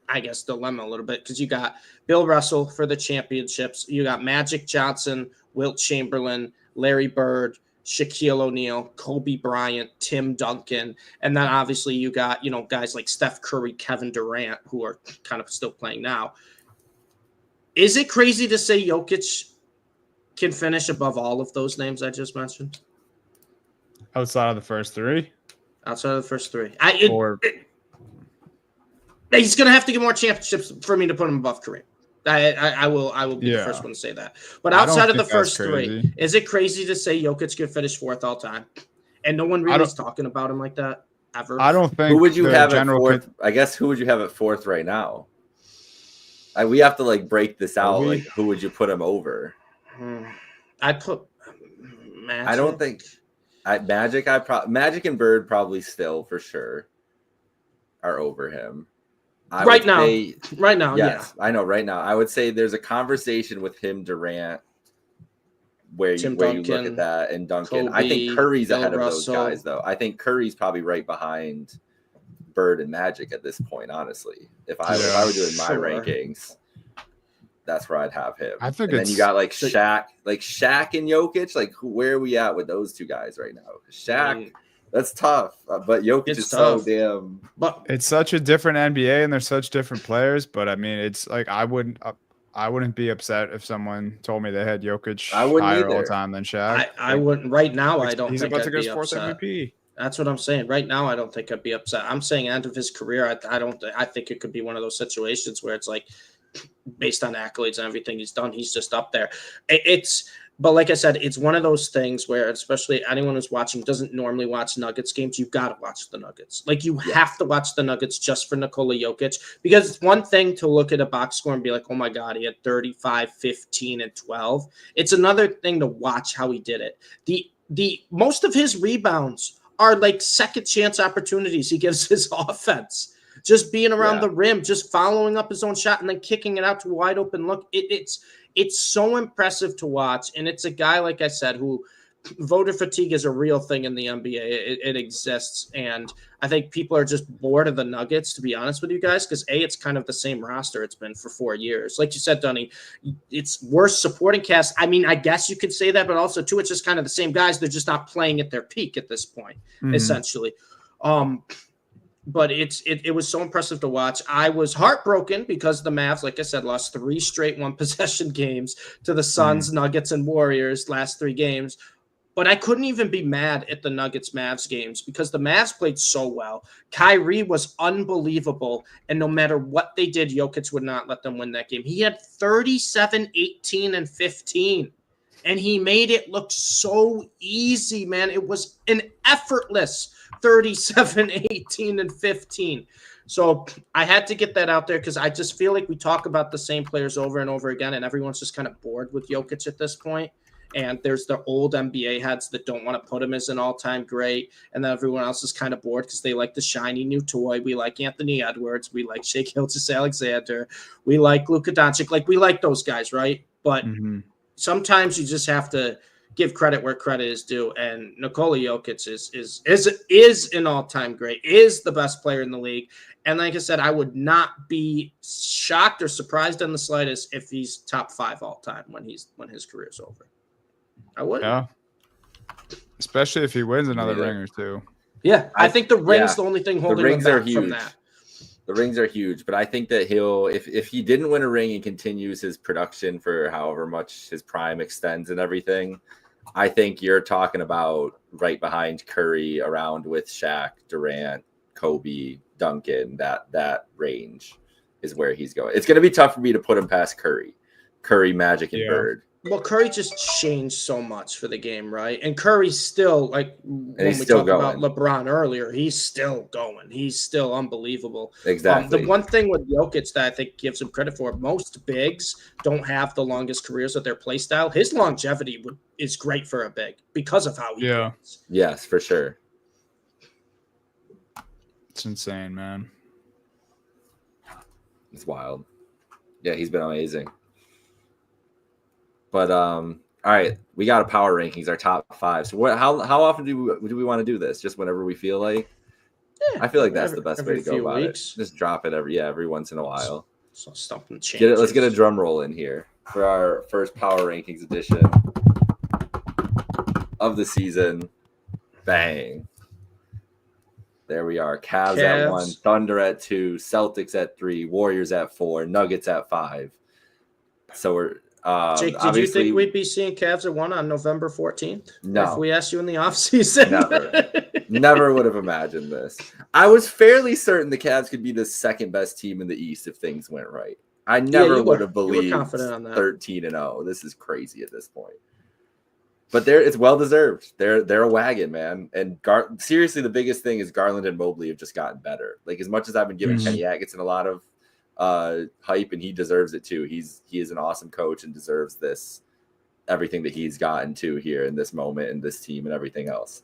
I guess dilemma a little bit, because you got Bill Russell for the championships. You got Magic Johnson, Wilt Chamberlain, Larry Bird, Shaquille O'Neal, Kobe Bryant, Tim Duncan, and then obviously you got, guys like Steph Curry, Kevin Durant, who are kind of still playing now. Is it crazy to say Jokic can finish above all of those names I just mentioned? Outside of the first 3? Outside of the first 3. He's going to have to get more championships for me to put him above Kareem. I will be the first one to say that. But outside of the first 3, is it crazy to say Jokic can finish 4th all time? And no one really is talking about him like that ever. I don't think. Who would you have at 4th? I guess who would you have at 4th right now? We have to break this out. Who would you put him over? I'd put Magic. I don't think Magic. Magic and Bird probably still for sure are over him. Right now, yes, yeah. I know. Right now, I would say there's a conversation with him, Durant, where you look at that, and Duncan. Kobe, I think Curry's ahead of Russell. those guys, though. I think Curry's probably right behind Bird and Magic at this point. Honestly, if I were doing my rankings, that's where I'd have him. I think. And then you got Shaq, Shaq and Jokic. Where are we at with those 2 guys right now? Shaq. That's tough, but Jokic is tough. So damn. But it's such a different NBA, and they're such different players. But I mean, it's I wouldn't be upset if someone told me they had Jokic higher all time than Shaq. I wouldn't. Right now, I don't. He's think about I'd to get his be 4th upset. MVP. That's what I'm saying. Right now, I don't think I'd be upset. I'm saying end of his career. I think it could be one of those situations where it's based on accolades and everything he's done, he's just up there. But like I said, it's one of those things where, especially anyone who's watching doesn't normally watch Nuggets games. You've got to watch the Nuggets. You have to watch the Nuggets just for Nikola Jokic, because it's one thing to look at a box score and be like, oh my God, he had 35, 15, and 12. It's another thing to watch how he did it. The most of his rebounds are second chance opportunities he gives his offense. Just being around the rim, just following up his own shot and then kicking it out to a wide open look. It's so impressive to watch. And it's a guy, like I said, who voter fatigue is a real thing in the NBA. It exists. And I think people are just bored of the Nuggets, to be honest with you guys, because it's kind of the same roster it's been for 4 years. Like you said, Dunny, it's worse supporting cast. I mean, I guess you could say that, but also too, it's just kind of the same guys. They're just not playing at their peak at this point, essentially. But it was so impressive to watch. I was heartbroken because the Mavs, like I said, lost 3 straight 1-possession games to the Suns, Nuggets, and Warriors last 3 games. But I couldn't even be mad at the Nuggets-Mavs games because the Mavs played so well. Kyrie was unbelievable, and no matter what they did, Jokic would not let them win that game. He had 37, 18, and 15, and he made it look so easy, man. It was an effortless 37, 18, and 15. So I had to get that out there because I just feel like we talk about the same players over and over again, and everyone's just kind of bored with Jokic at this point. And there's the old NBA heads that don't want to put him as an all-time great, and then everyone else is kind of bored because they like the shiny new toy. We like Anthony Edwards. We like Shai Gilgeous-Alexander. We like Luka Doncic. We like those guys, right? But sometimes you just have to give credit where credit is due, and Nikola Jokic is an all-time great, is the best player in the league. And like I said, I would not be shocked or surprised in the slightest if he's top 5 all-time when his career's over. I would. Yeah. Especially if he wins another ring or 2. Yeah, I think the ring's the only thing holding him back from that. The rings are huge, but I think that he'll, if he didn't win a ring and continues his production for however much his prime extends and everything, I think you're talking about right behind Curry, around with Shaq, Durant, Kobe, Duncan. That range is where he's going. It's going to be tough for me to put him past Curry, Magic, and Bird. Well, Curry just changed so much for the game, right? And Curry's still, like, when we talked about LeBron earlier, he's still going. He's still unbelievable. Exactly. The one thing with Jokic that I think gives him credit for, most bigs don't have the longest careers of their play style. His longevity is great for a big because of how he plays. Yes, for sure. It's insane, man. It's wild. Yeah, he's been amazing. But all right, we got a power rankings, our top 5. So how often do we want to do this? Just whenever we feel like? Yeah, I feel like that's the best way to go about it. Just drop it every once in a while. So something changes. Let's get a drum roll in here for our first power rankings edition of the season. Bang. There we are. Cavs at 1, Thunder at 2, Celtics at 3, Warriors at 4, Nuggets at 5. So we're Jake, did you think we'd be seeing Cavs at 1 on November 14th? No. If we asked you in the offseason? Never would have imagined this. I was fairly certain the Cavs could be the second best team in the East if things went right. I never would have believed 13-0. This is crazy at this point. But it's well deserved. They're a wagon, man. And seriously, the biggest thing is Garland and Mobley have just gotten better. Like, as much as I've been giving Kenny Atkinson a lot of hype, and he deserves it too. He is an awesome coach and deserves everything that he's gotten to here in this moment and this team and everything else.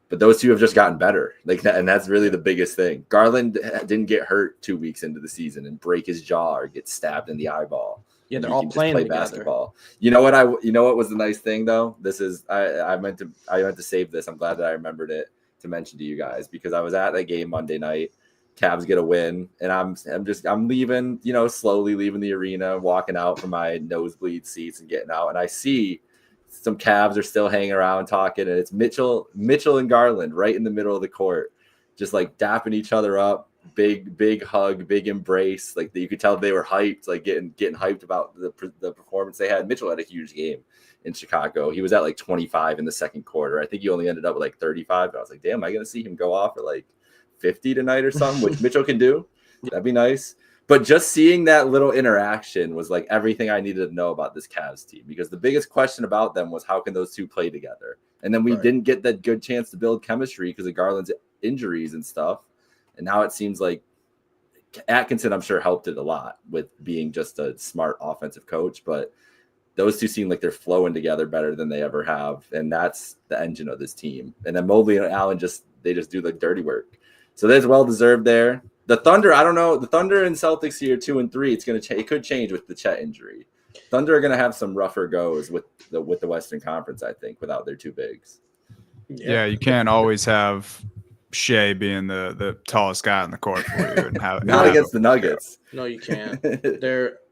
But those two have just gotten better, like that, and that's really the biggest thing. Garland didn't get hurt 2 weeks into the season and break his jaw or get stabbed in the eyeball. Yeah, they're all playing together. Basketball. You know what was the nice thing though? This is I meant to save this. I'm glad that I remembered it to mention to you guys, because I was at that game Monday night. Cavs get a win, and I'm leaving, slowly leaving the arena, walking out from my nosebleed seats and getting out, and I see some Cavs are still hanging around talking, and it's Mitchell and Garland right in the middle of the court, just like dapping each other up, big hug, big embrace. Like, you could tell they were hyped, like getting hyped about the performance they had. Mitchell had a huge game in Chicago. He was at like 25 in the second quarter. I think he only ended up with like 35. But I was like, damn, am I gonna see him go off at like 50 tonight or something, which Mitchell can do? That'd be nice. But just seeing that little interaction was like everything I needed to know about this Cavs team, because the biggest question about them was, how can those two play together? And then we didn't get that good chance to build chemistry because of Garland's injuries and stuff. And now it seems like Atkinson, I'm sure, helped it a lot with being just a smart offensive coach, but those two seem like they're flowing together better than they ever have. And that's the engine of this team. And then Mobley and Allen just do the dirty work. So that's well deserved there. The Thunder, I don't know. The Thunder and Celtics here 2 and 3. It could change with the Chet injury. Thunder are going to have some rougher goes with the Western Conference, I think, without their two bigs. Yeah, you can't always have Shea being the tallest guy on the court for you and have not against the Nuggets. No, you can't.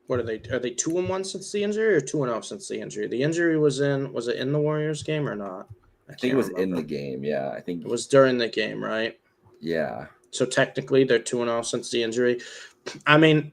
What are they? Are they 2-1 since the injury or 2-0 since the injury? The injury was it in the Warriors game or not? I think it was in the game. Yeah, I think it was during the game, right? Yeah. So technically, they're 2-0 since the injury. I mean,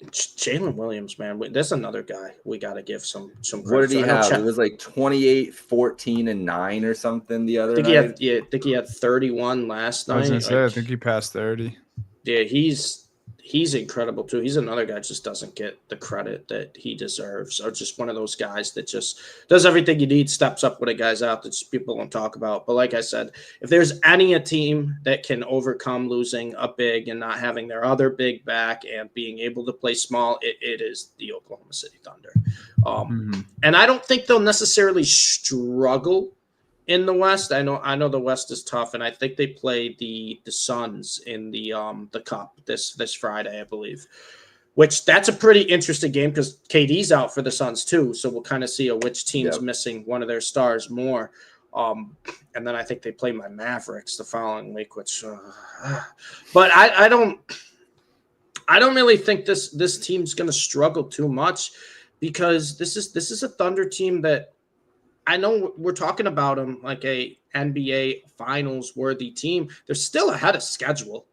Jalen Williams, man, that's another guy we got to give some credit. What did he have? It was like 28, 14, and 9 or something the other night. I think he had 31 last night. I was going to say, I think he passed 30. Yeah, he's incredible too. He's another guy that just doesn't get the credit that he deserves, or just one of those guys that just does everything you need, steps up when a guy's out that just people don't talk about. But like I said, if there's a team that can overcome losing a big and not having their other big back and being able to play small, it is the Oklahoma City Thunder. And I don't think they'll necessarily struggle in the West. I know the West is tough, and I think they play the Suns in the Cup this Friday, I believe. Which that's a pretty interesting game because KD's out for the Suns too, so we'll kind of see which team's missing one of their stars more. And then I think they play my Mavericks the following week, which. But I don't really think this team's going to struggle too much because this is a Thunder team that. I know we're talking about them like a NBA Finals worthy team. They're still ahead of schedule.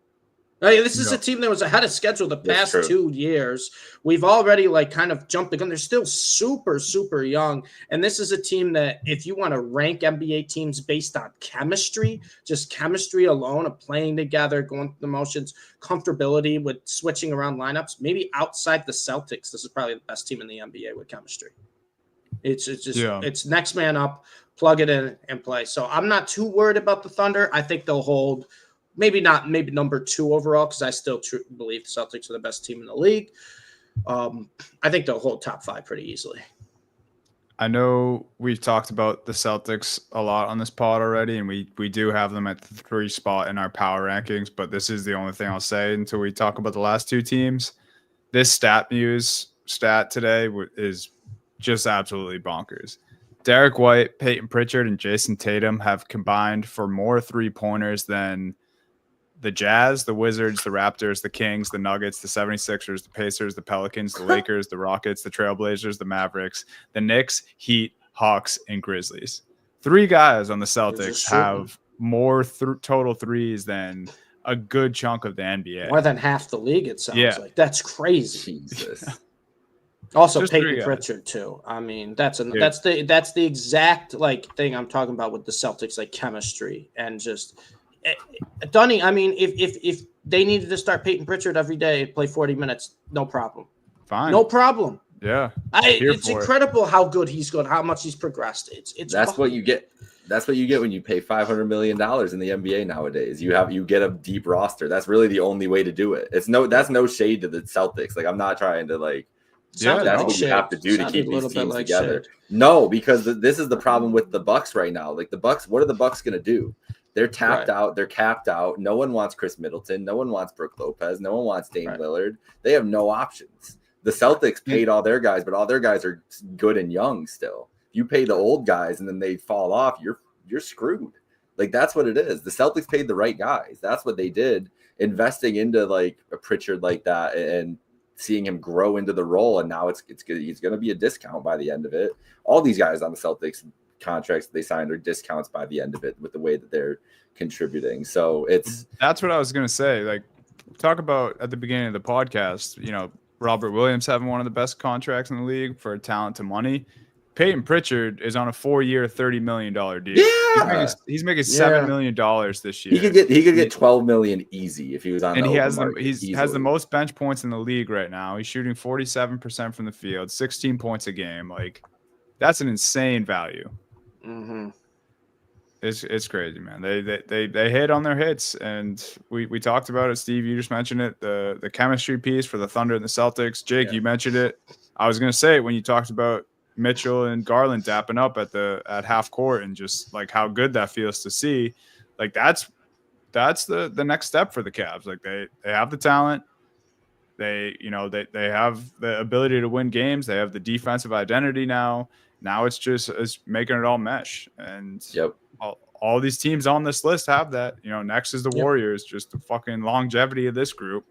This is a team that was ahead of schedule the past 2 years. We've already kind of jumped the gun. They're still super, super young. And this is a team that if you want to rank NBA teams based on chemistry, just chemistry alone of playing together, going through the motions, comfortability with switching around lineups, maybe outside the Celtics, this is probably the best team in the NBA with chemistry. It's just it's next man up, plug it in and play. So I'm not too worried about the Thunder. I think they'll hold. Maybe number 2 overall, because I still believe the Celtics are the best team in the league. I think they'll hold top 5 pretty easily. I know we've talked about the Celtics a lot on this pod already, and we do have them at the 3 spot in our power rankings, but this is the only thing I'll say until we talk about the last 2 teams. This stat today is just absolutely bonkers. Derek White, Peyton Pritchard, and Jason Tatum have combined for more 3-pointers than the Jazz, the Wizards, the Raptors, the Kings, the Nuggets, the 76ers, the Pacers, the Pelicans, the Lakers, the Rockets, the Trailblazers, the Mavericks, the Knicks, Heat, Hawks, and Grizzlies. 3 guys on the Celtics have more total threes than a good chunk of the NBA. More than half the league, it sounds like. That's crazy. Jesus. Also, Peyton Pritchard too. I mean, that's the exact thing I'm talking about with the Celtics, chemistry and just Dunning. I mean, if they needed to start Peyton Pritchard every day, play 40 minutes, no problem. Fine, no problem. Yeah, it's incredible how good he's gone, how much he's progressed. That's what you get. That's what you get when you pay $500 million in the NBA nowadays. You get a deep roster. That's really the only way to do it. That's no shade to the Celtics. I'm not trying to that's what you have to do to keep these teams together. No, because this is the problem with the Bucks right now. The Bucks, what are the Bucks going to do? They're tapped out. They're capped out. No one wants Chris Middleton. No one wants Brook Lopez. No one wants Dame Lillard. They have no options. The Celtics paid all their guys, but all their guys are good and young still. If you pay the old guys and then they fall off, you're screwed. That's what it is. The Celtics paid the right guys. That's what they did, investing into a Pritchard like that and seeing him grow into the role. And now it's good. He's going to be a discount by the end of it. All these guys on the Celtics contracts they signed are discounts by the end of it with the way that they're contributing. So that's what I was going to say. Talk about at the beginning of the podcast, Robert Williams having one of the best contracts in the league for talent to money. Peyton Pritchard is on a 4-year, $30 million deal. Yeah, he's making $7 million this year. He could get $12 million easy if he was on. And he has the most bench points in the league right now. He's shooting 47% from the field, 16 points a game. That's an insane value. Mm-hmm. It's crazy, man. They hit on their hits, and we talked about it. Steve, you just mentioned it. The chemistry piece for the Thunder and the Celtics. Jake, you mentioned it. I was gonna say it when you talked about Mitchell and Garland dapping up at half court and just how good that feels to see. That's the next step for the Cavs. They have the talent. They have the ability to win games. They have the defensive identity now. Now it's making it all mesh. And all these teams on this list have that. Next is the Warriors, just the fucking longevity of this group.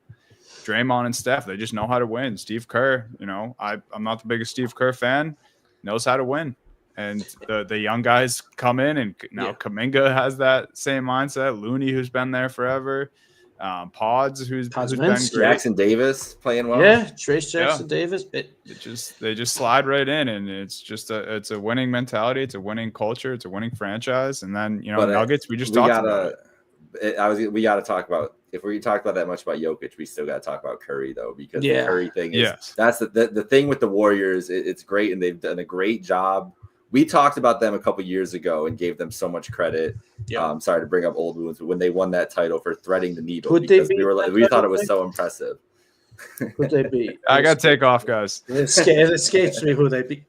Draymond and Steph, they just know how to win. Steve Kerr, I'm not the biggest Steve Kerr fan, knows how to win. And the young guys come in, and now Kuminga has that same mindset. Looney, who's been there forever. Pods, who's been great. Jackson Davis playing well. Yeah, Trace Jackson Davis. They just slide right in, and it's a winning mentality. It's a winning culture. It's a winning franchise. And then Nuggets. We talked about it. We got to talk about, if we talk about that much about Jokic, we still got to talk about Curry though, because the Curry thing is that's the thing with the Warriors. It's great, and they've done a great job. We talked about them a couple years ago and gave them so much credit. Sorry to bring up old wounds, but when they won that title for threading the needle, because we thought it was so impressive. Who'd they beat? I got to take off, guys. It escapes me who they beat.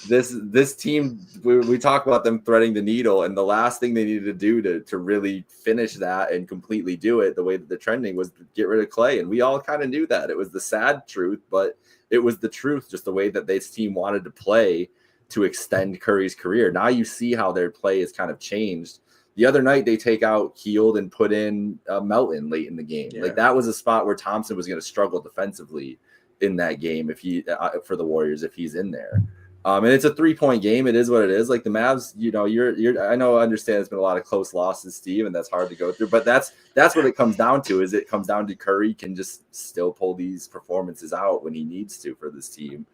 This team, we talk about them threading the needle, and the last thing they needed to do to really finish that and completely do it the way that they're trending was to get rid of Clay. And we all kind of knew that. It was the sad truth, but it was the truth, just the way that this team wanted to play to extend Curry's career. Now you see how their play has kind of changed. The other night they take out Heald and put in Melton late in the game. That was a spot where Thompson was going to struggle defensively in that game if he for the Warriors if he's in there. And it's a 3-point game. It is what it is. Like the Mavs, I understand there's been a lot of close losses, Steve, and that's hard to go through. But that's what it comes down to. Is it comes down to Curry can just still pull these performances out when he needs to for this team.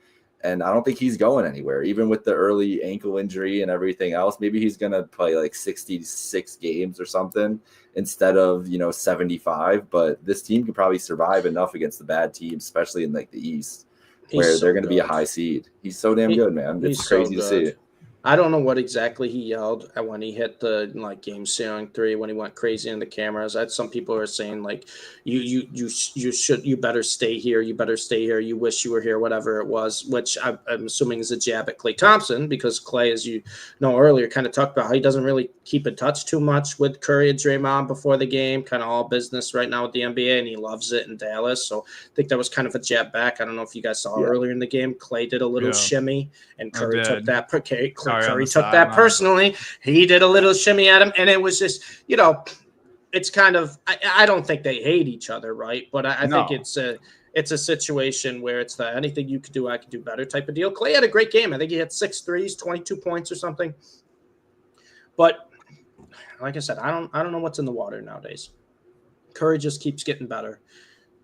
And I don't think he's going anywhere, even with the early ankle injury and everything else. Maybe he's going to play like 66 games or something instead of 75. But this team can probably survive enough against the bad teams, especially in like the East, where they're going to be a high seed. He's so damn good, man. It's crazy to see. I don't know what exactly he yelled when he hit the game sealing three, when he went crazy in the cameras. Some people are saying like, you better stay here. You better stay here. You wish you were here, whatever it was, which I'm assuming is a jab at Klay Thompson, because Klay, as you know earlier, kind of talked about how he doesn't really keep in touch too much with Curry and Draymond before the game, kind of all business right now with the NBA, and he loves it in Dallas. So I think that was kind of a jab back. I don't know if you guys saw earlier in the game, Klay did a little shimmy and Curry took that. Curry took that personally. He did a little shimmy at him, and it was just, it's kind of, I don't think they hate each other, right? But I think it's a situation where it's the anything you could do, I could do better type of deal. Klay had a great game. I think he had 6 threes, 22 points or something. But like I said, I don't know what's in the water nowadays. Curry just keeps getting better.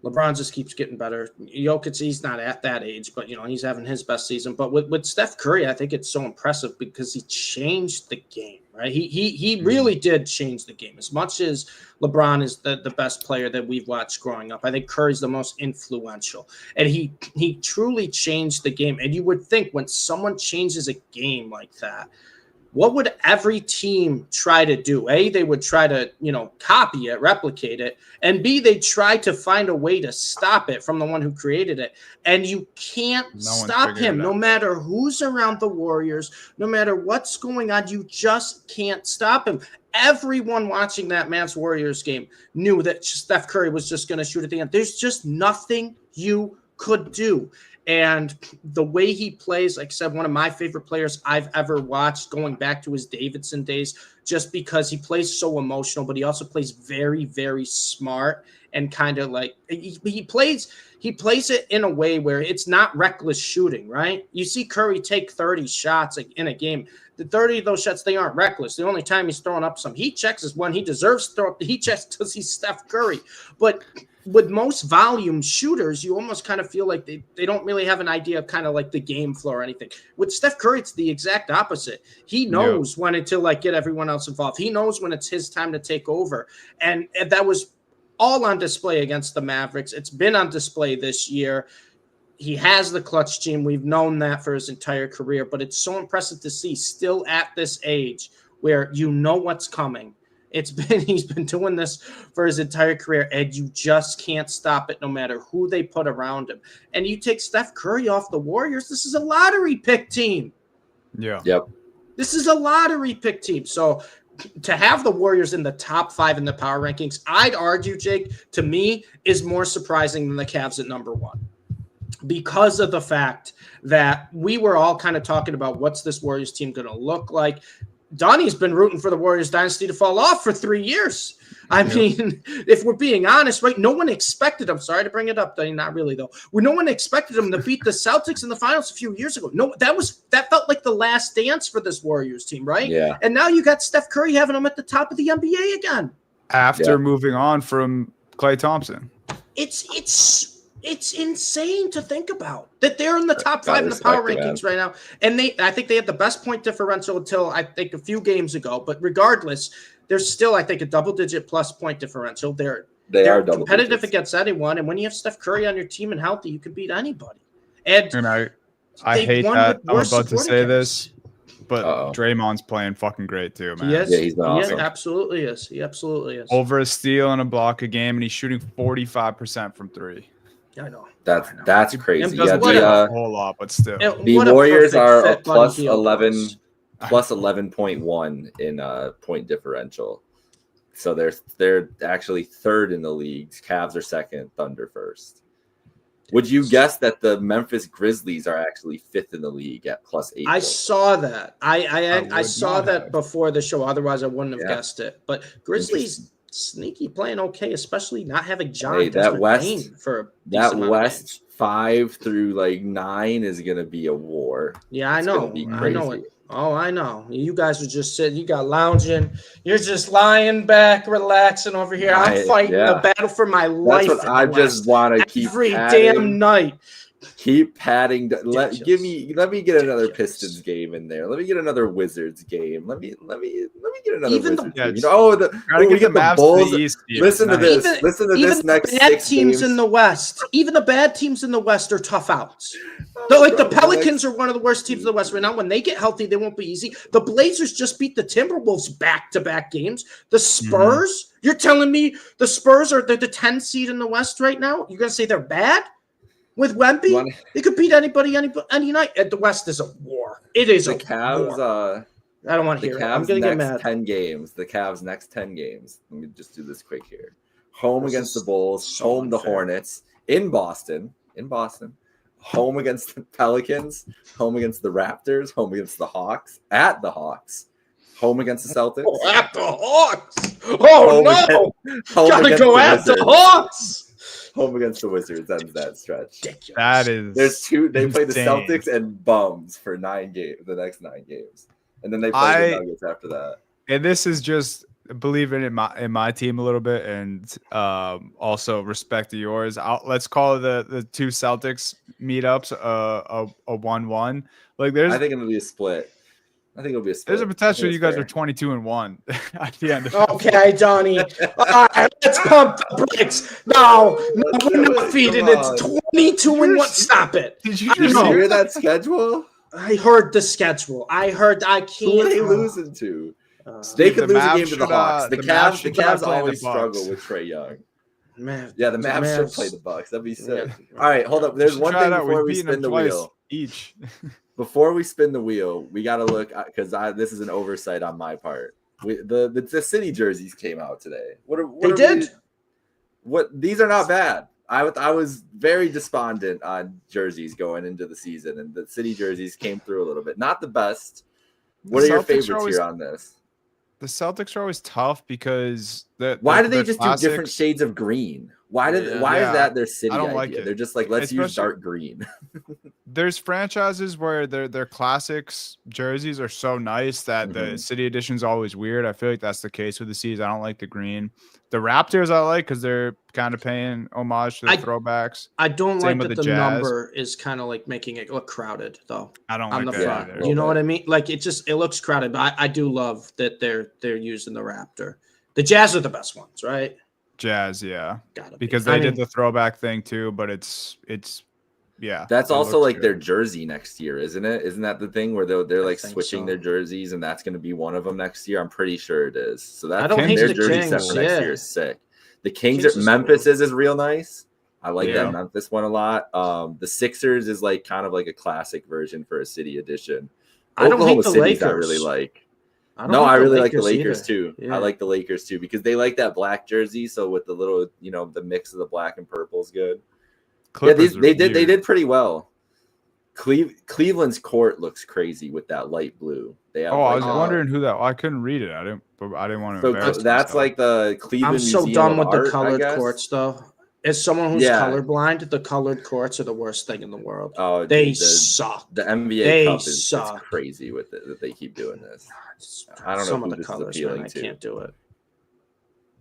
LeBron just keeps getting better. Jokic, he's not at that age, but he's having his best season. But with Steph Curry, I think it's so impressive because he changed the game, right? He really did change the game. As much as LeBron is the best player that we've watched growing up, I think Curry's the most influential. And he truly changed the game. And you would think when someone changes a game like that, what would every team try to do? A, they would try to, copy it, replicate it. And B, they try to find a way to stop it from the one who created it. And you can't stop him, no matter who's around the Warriors, no matter what's going on. You just can't stop him. Everyone watching that Mavs Warriors game knew that Steph Curry was just going to shoot at the end. There's just nothing you could do. And the way he plays, like I said, one of my favorite players I've ever watched, going back to his Davidson days, just because he plays so emotional, but he also plays very, very smart and kind of like he plays it in a way where it's not reckless shooting, right? You see Curry take 30 shots in a game. The 30 of those shots, they aren't reckless. The only time he's throwing up some heat checks is when he deserves to throw up the heat checks because he's Steph Curry. But with most volume shooters, you almost kind of feel like they don't really have an idea of kind of like the game flow or anything. With Steph Curry, it's the exact opposite. He knows when to get everyone else involved. He knows when it's his time to take over. And that was all on display against the Mavericks. It's been on display this year. He has the clutch gene. We've known that for his entire career, but it's so impressive to see still at this age where what's coming. He's been doing this for his entire career, and you just can't stop it no matter who they put around him. And you take Steph Curry off the Warriors, this is a lottery pick team. Yeah. Yep. This is a lottery pick team. So to have the Warriors in the top 5 in the power rankings, I'd argue, Jake, to me, is more surprising than the Cavs at number 1. Because of the fact that we were all kind of talking about what's this Warriors team going to look like. Donnie's been rooting for the Warriors dynasty to fall off for 3 years. I mean, if we're being honest, right? No one expected them. Sorry to bring it up, Donnie, not really though. No one expected them to beat the Celtics in the finals a few years ago. No, that felt like the last dance for this Warriors team, right? Yeah. And now you got Steph Curry having them at the top of the NBA again. After moving on from Klay Thompson. It's insane to think about that they're in the top 5 in the power rankings right now. And I think they had the best point differential until I think a few games ago. But regardless, there's still, I think, a double-digit plus point differential. They're competitive against anyone. And when you have Steph Curry on your team and healthy, you can beat anybody. And I hate that I'm about to say this, but Draymond's playing fucking great too, man. He's been awesome. He absolutely is. He absolutely is. Over a steal and a block a game, and he's shooting 45% from 3. I know. That's crazy. Yeah, a whole lot, but still. The Warriors are a plus 11.1 in point differential. So they're actually 3rd in the league. Cavs are 2nd, Thunder 1st. Would you guess that the Memphis Grizzlies are actually 5th in the league at plus 8? I saw that. I saw that before the show. Otherwise, I wouldn't have guessed it. But Grizzlies sneaky playing okay, especially not having John. That West 5 through like 9 is gonna be a war. Yeah, I It's know. gonna be I know crazy. it. Oh, I know. You guys are just sitting. You got lounging. You're just lying back, relaxing over here. I'm fighting the battle for my life. That's what I just want to keep every padding. damn night. Keep padding. Let me get another Ridiculous. Pistons game in there. Let me get another Wizards game. Let me get another Even Wizards the- game. Yeah, We get the Mavs to Bulls. the East here. Listen to Nice. this. Listen to even this the next bad 6 teams games. in the West. Even the bad teams in the West are tough outs. Oh, The bro, Pelicans are one of the worst teams in the West right now. When they get healthy, they won't be easy. The Blazers just beat the Timberwolves back-to-back games. The Spurs, you're telling me the Spurs are the 10 seed in the West right now? You're going to say they're bad? With Wemby, they could beat anybody any night. The West is a war. It is the Cavs. war. I don't want to hear it. I'm going to get mad. 10 games. The Cavs next 10 games. Let me just do this quick here. Home This against is the Bulls. so Home unfair. the Hornets. In Boston. Home against the Pelicans. Home against the Raptors. Home against the Hawks. At the Hawks. Home against the Celtics. Oh, at the Hawks. Oh, no. Gotta go at the Hawks. Home against the Wizards ends that stretch. Ridiculous. That is. There's 2. They play the insane. Celtics and bums for 9 games. The next 9 games, and then they play the Nuggets after that. And this is just believing in my team a little bit, and also respect to yours. Let's call the 2 Celtics meetups a 1-1. Like I think it'll be a split. There's a potential you guys are 22-1 at the end. Okay, Donnie. All right, let's pump the brakes. No, we're not feeding it. 22-1. Stop it. Did you Did you hear that schedule? I heard the schedule. I can't. Who are they losing to? They could lose a game to the Hawks. The Cavs always struggle with Trae Young. Yeah, the Mavs should play the Bucks. That'd be sick. All right, hold up. There's one thing before we spin the wheel. Each. Before we spin the wheel, we got to look because this is an oversight on my part. The city jerseys came out today. What did? These are not bad. I was very despondent on jerseys going into the season, and the city jerseys came through a little bit. Not the best. What are your favorites here on this? The Celtics are always tough because why do they just do different shades of green? Why is that their city idea? Like it. They're just like, let's use dark green. There's franchises where their classics jerseys are so nice that the city edition's always weird. I feel like that's the case with the C's. I don't like the green. The Raptors I like because they're kind of paying homage to the throwbacks. I don't like that the number is kind of like making it look crowded, though. I don't on like the that front. either. You know what I mean? Like it looks crowded, but I do love that they're using the Raptor. The Jazz are the best ones, right? Jazz, yeah, because they did the throwback thing too, but it's yeah. That's also like their jersey next year, isn't it? Isn't that the thing where they're like switching their jerseys, and that's going to be one of them next year? I'm pretty sure it is. So that's their jersey set for next year is sick. The Kings Memphis is real nice. I like that Memphis one a lot. The Sixers is like kind of like a classic version for a city edition. Oklahoma City's I really like. I really like the Lakers too. Yeah. I like the Lakers too because they like that black jersey. So with the little, the mix of the black and purple is good. Clippers they did pretty well. Cleveland's court looks crazy with that light blue. They have I was wondering who that. I couldn't read it. I didn't want to. So that's myself. Like the Cleveland. I'm so Museum done with Art, the colored courts, though. As someone who's colorblind, the colored courts are the worst thing in the world. Oh, they suck. The NBA Cup is crazy with it that they keep doing this. I don't know some who of the this colors, is appealing man, I to. can't do it.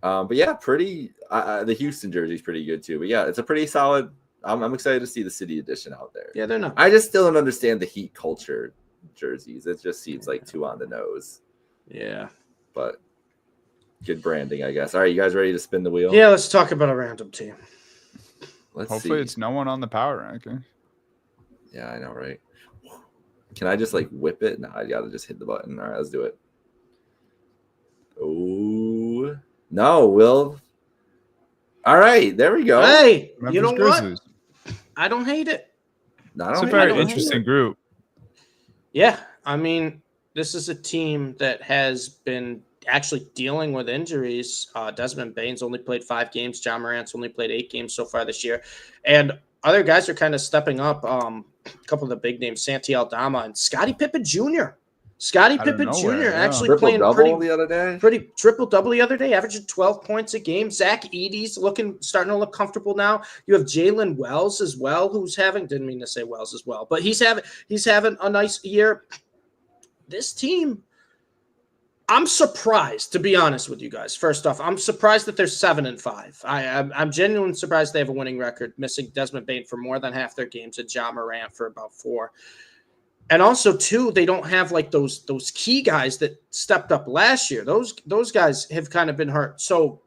But yeah, pretty. The Houston jersey's pretty good too. But yeah, it's a pretty solid. I'm excited to see the city edition out there. Yeah, they're not. I just still don't understand the Heat culture jerseys. It just seems like too on the nose. Yeah, but good branding, I guess. All right, you guys ready to spin the wheel? Yeah, let's talk about a random team. Hopefully it's no one on the power ranking. Yeah, I know, right? Can I just like whip it? No, I gotta just hit the button. All right, let's do it. Oh no, Will. All right, there we go. Hey, you know what? I don't hate it. It's a very interesting group. Yeah, I mean, this is a team that has been actually dealing with injuries. Desmond Bane's only played 5 games. John Morant's only played 8 games so far this year. And other guys are kind of stepping up. A couple of the big names, Santi Aldama and Scottie Pippen Jr. Scottie Out of Pippen Jr. nowhere, yeah. actually Triple playing double the other day. pretty triple-double the other day, averaging 12 points a game. Zach Edey's starting to look comfortable now. You have Jalen Wells as well, didn't mean to say Wells as well, but he's having a nice year. This team, I'm surprised, to be honest with you guys. First off, I'm surprised that they're 7-5. I'm genuinely surprised they have a winning record, missing Desmond Bane for more than half their games and Ja Morant for about 4. And also, too, they don't have like those key guys that stepped up last year. Those guys have kind of been hurt. So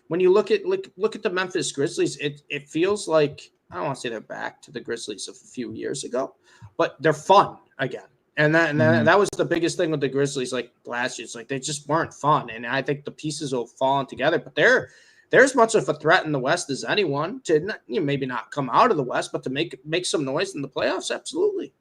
when you look at the Memphis Grizzlies, it feels like, I don't want to say they're back to the Grizzlies of a few years ago, but they're fun again. And that was the biggest thing with the Grizzlies like last year. It's like they just weren't fun. And I think the pieces will fall in together. But they're as much of a threat in the West as anyone to maybe not come out of the West, but to make some noise in the playoffs. Absolutely.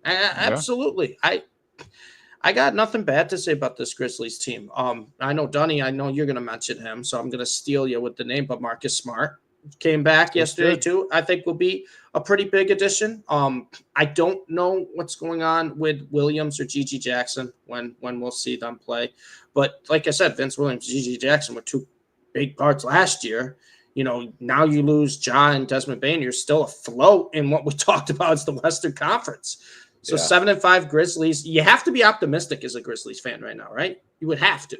Absolutely. I got nothing bad to say about this Grizzlies team. I know, Dunny, I know you're going to mention him, so I'm going to steal you with the name, but Marcus Smart came back yesterday too. I think will be a pretty big addition. I don't know what's going on with Williams or Gigi Jackson when we'll see them play. But like I said, Vince Williams, Gigi Jackson were 2 big parts last year. Now you lose Ja and Desmond Bane, you're still afloat in what we talked about as the Western Conference. So 7-5 Grizzlies. You have to be optimistic as a Grizzlies fan right now, right? You would have to.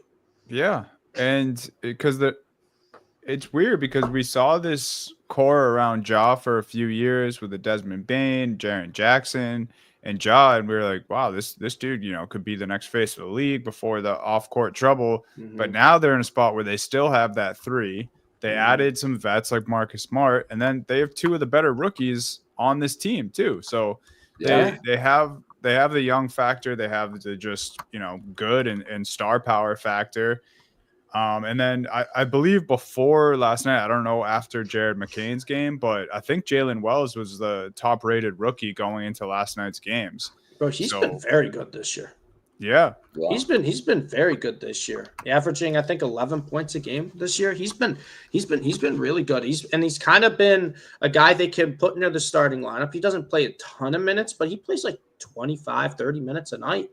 Yeah, and because it's weird because we saw this core around Ja for a few years with the Desmond Bane, Jaren Jackson, and Ja, and we were like, wow, this dude, could be the next face of the league before the off-court trouble. Mm-hmm. But now they're in a spot where they still have that 3. They added some vets like Marcus Smart, and then they have 2 of the better rookies on this team too. So they have the young factor, they have the just good and star power factor. And then I believe before last night, I don't know after Jared McCain's game, but I think Jalen Wells was the top rated rookie going into last night's games. Bro, he's been very good this year. Yeah. He's been very good this year. Averaging, I think, 11 points a game this year. He's been really good. He's kind of been a guy they can put into the starting lineup. He doesn't play a ton of minutes, but he plays like 25, 30 minutes a night.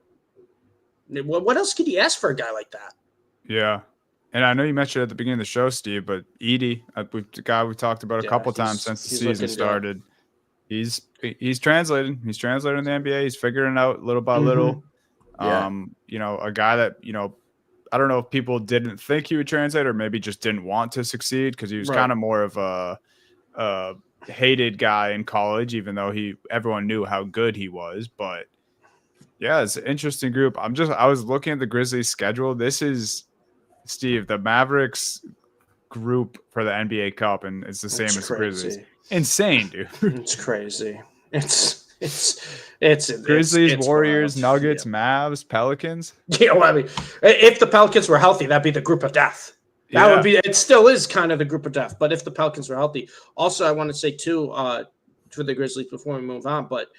What else could you ask for a guy like that? Yeah. And I know you mentioned at the beginning of the show, Steve, but Edey, the guy we talked about a couple times since the season started, he's translating. He's translating in the NBA. He's figuring it out little by little. Yeah. A guy that, I don't know if people didn't think he would translate or maybe just didn't want to succeed because he was kind of more of a hated guy in college, even though everyone knew how good he was. But yeah, it's an interesting group. I was looking at the Grizzlies schedule. This is, Steve, the Mavericks group for the NBA Cup, and it's the same as the Grizzlies. Insane, dude. It's crazy. It's Grizzlies, Warriors, wild. Nuggets, Mavs, Pelicans. I mean, if the Pelicans were healthy, that'd be the group of death. That would be. It still is kind of the group of death. But if the Pelicans were healthy, also I want to say too, for the Grizzlies before we move on, but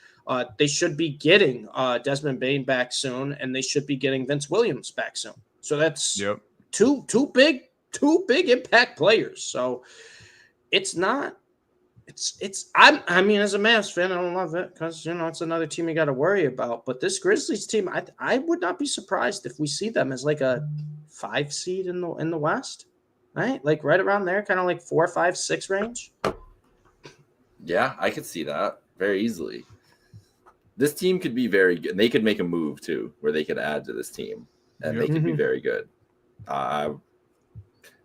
they should be getting Desmond Bane back soon, and they should be getting Vince Williams back soon. So that's two big impact players. So it's not. I mean, as a Mavs fan, I don't love it because it's another team you got to worry about. But this Grizzlies team, I would not be surprised if we see them as like a 5 seed in the West, right? Like right around there, kind of like 4, 5, 6 range. Yeah, I could see that very easily. This team could be very good. They could make a move too, where they could add to this team, and they could be very good.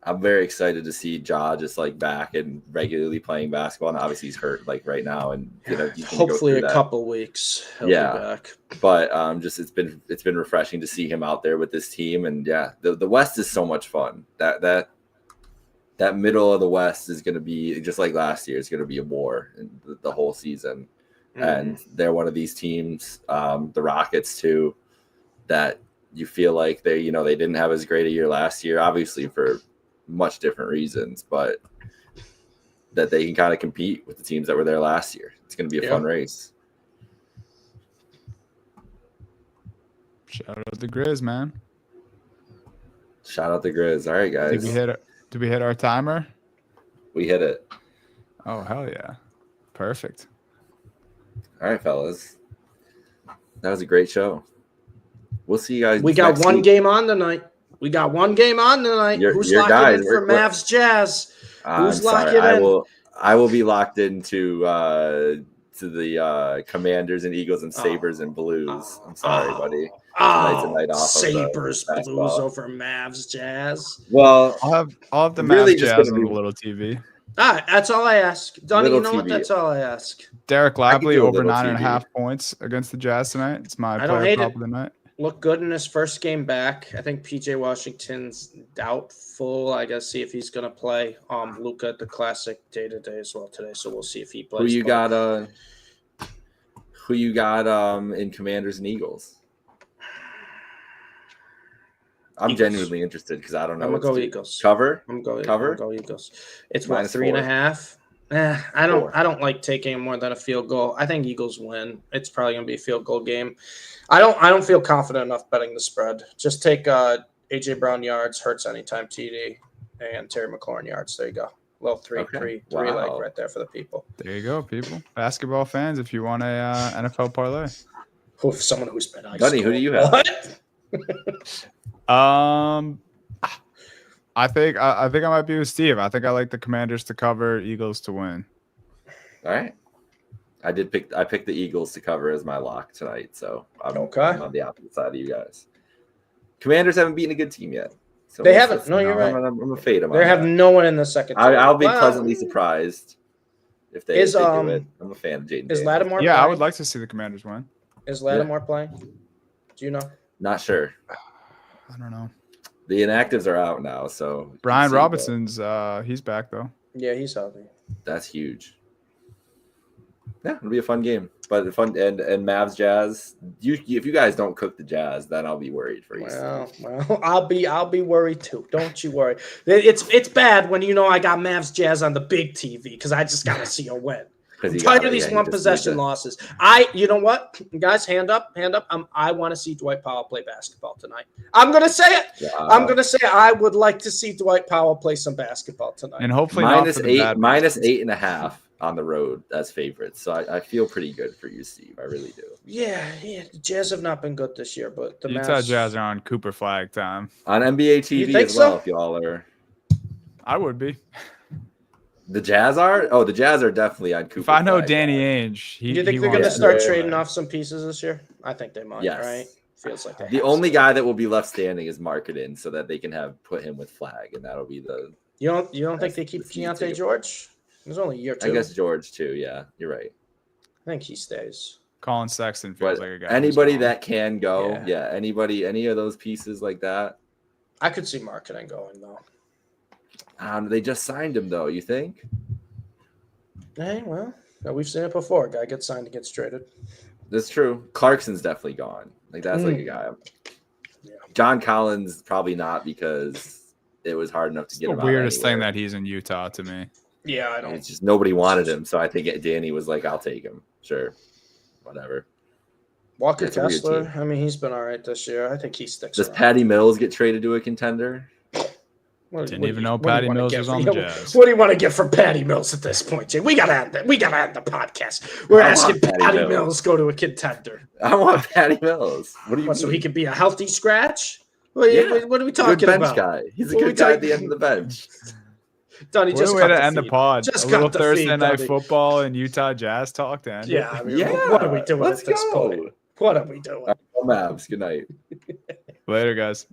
I'm very excited to see Ja just like back and regularly playing basketball. And obviously he's hurt like right now, and hopefully a couple weeks he'll be back. But just it's been refreshing to see him out there with this team. And the West is so much fun. That middle of the West is going to be just like last year. It's going to be a war in the whole season. And they're one of these teams, the Rockets too, that you feel like they didn't have as great a year last year, obviously for much different reasons, but that they can kind of compete with the teams that were there last year. It's going to be a fun race. Shout out the Grizz, man. Shout out the Grizz. All right, guys. Did we hit our timer? We hit it. Oh, hell yeah. Perfect. All right, fellas. That was a great show. We'll see you guys. We got next one week. game on tonight. Who's Your locking guys, in for Mavs Jazz? Who's locking in? I will be locked into to the Commanders and Eagles and Sabres and Blues. I'm sorry, buddy. Tonight's a night off Sabres, of the Blues basketball. over Mavs Jazz. Well, I'll have the really Mavs just Jazz gonna on be- the little TV. All right, that's all I ask. Donnie, you Little know what? TV. That's all I ask. Derek could Lively do a over little 9.5 TV. points against the Jazz tonight. It's my I don't player hate prop it. of the night. Looked good in his first game back. I think PJ Washington's doubtful. I gotta see if he's gonna play. Luka at the Classic day-to-day as well today, so we'll see if he plays. Who you got in Commanders and Eagles? I'm Eagles. genuinely interested because I don't know. I'm gonna what to go do. Eagles. Cover? I'm going Cover? go Eagles. It's Minus what, 3.5? I Four. don't like taking more than a field goal. I think Eagles win. It's probably gonna be a field goal game. I don't feel confident enough betting the spread. Just take AJ Brown yards, Hurts anytime TD, and Terry McLaurin yards. There you go. Little three leg right there for the people. There you go, people. Basketball fans, if you want a NFL parlay. Someone who's been high Gunny, school. who do you have? What? I think I might be with Steve. I think I like the Commanders to cover, Eagles to win. All right. I picked the Eagles to cover as my lock tonight, so I'm on the opposite side of you guys. Commanders haven't beaten a good team yet. So They haven't. No, you're right. I'm gonna fade them. They have no one in the second. I'll be pleasantly surprised if they do it. I'm a fan of Jaden. Is Lattimore? Yeah, playing? I would like to see the Commanders win. Is Lattimore playing? Do you know? Not sure. I don't know. The inactives are out now, so Brian Robinson's he's back though. Yeah, he's healthy. That's huge. Yeah, it'll be a fun game. But fun and Mavs Jazz. If you guys don't cook the Jazz, then I'll be worried for you. Well, I'll be worried too. Don't you worry. It's bad when I got Mavs Jazz on the big TV because I just gotta see a win. I'm tired of these one possession losses. You know what, guys? Hand up. I want to see Dwight Powell play basketball tonight. I'm gonna say it. Wow. I'm gonna say I would like to see Dwight Powell play some basketball tonight. And hopefully minus 8.5 on the road as favorites. So I feel pretty good for you, Steve. I really do. Yeah. The Jazz have not been good this year, but the Utah Mavs... Jazz are on Cooper Flag time. On NBA TV as well, if y'all are. I would be. The Jazz are? Oh, the Jazz are definitely on Cooper. If I know Flag, Danny Ainge, do you think they're going to start trading off some pieces this year? I think they might, right? Feels like the only guy that will be left standing is Marketing, so that they can put him with Flag, and that'll be the. You don't think they keep Keontae George? There's only a year too. I guess George too. Yeah, you're right. I think he stays. Colin Sexton feels like a guy. Anybody that can go, any of those pieces like that. I could see Marketing going though. They just signed him though. You think? Hey, well, we've seen it before. Guy gets signed and gets traded. That's true. Clarkson's definitely gone. Like that's like a guy. Yeah. John Collins probably not because it was hard enough to get him. The weirdest thing that he's in Utah to me. Yeah, I don't. It's just nobody wanted him, so I think Danny was like, "I'll take him, sure, whatever." Walker Kessler. I mean, he's been all right this year. I think he sticks. Does Patty Mills get traded to a contender? Didn't even know Patty Mills was on the Jazz. What do you want to get from Patty Mills at this point, Jay? We gotta end the podcast. We're asking Patty Mills go to a contender. I want Patty Mills. What do you mean? So he could be a healthy scratch? What are we talking about? Guy. He's a good guy at the end of the bench. Donnie, just way to end the pod. Just a little cut the Thursday feed, night Donnie. football and Utah Jazz talk to end. Yeah, what are we doing at this point? What are we doing? Mavs. Good night. Later, guys.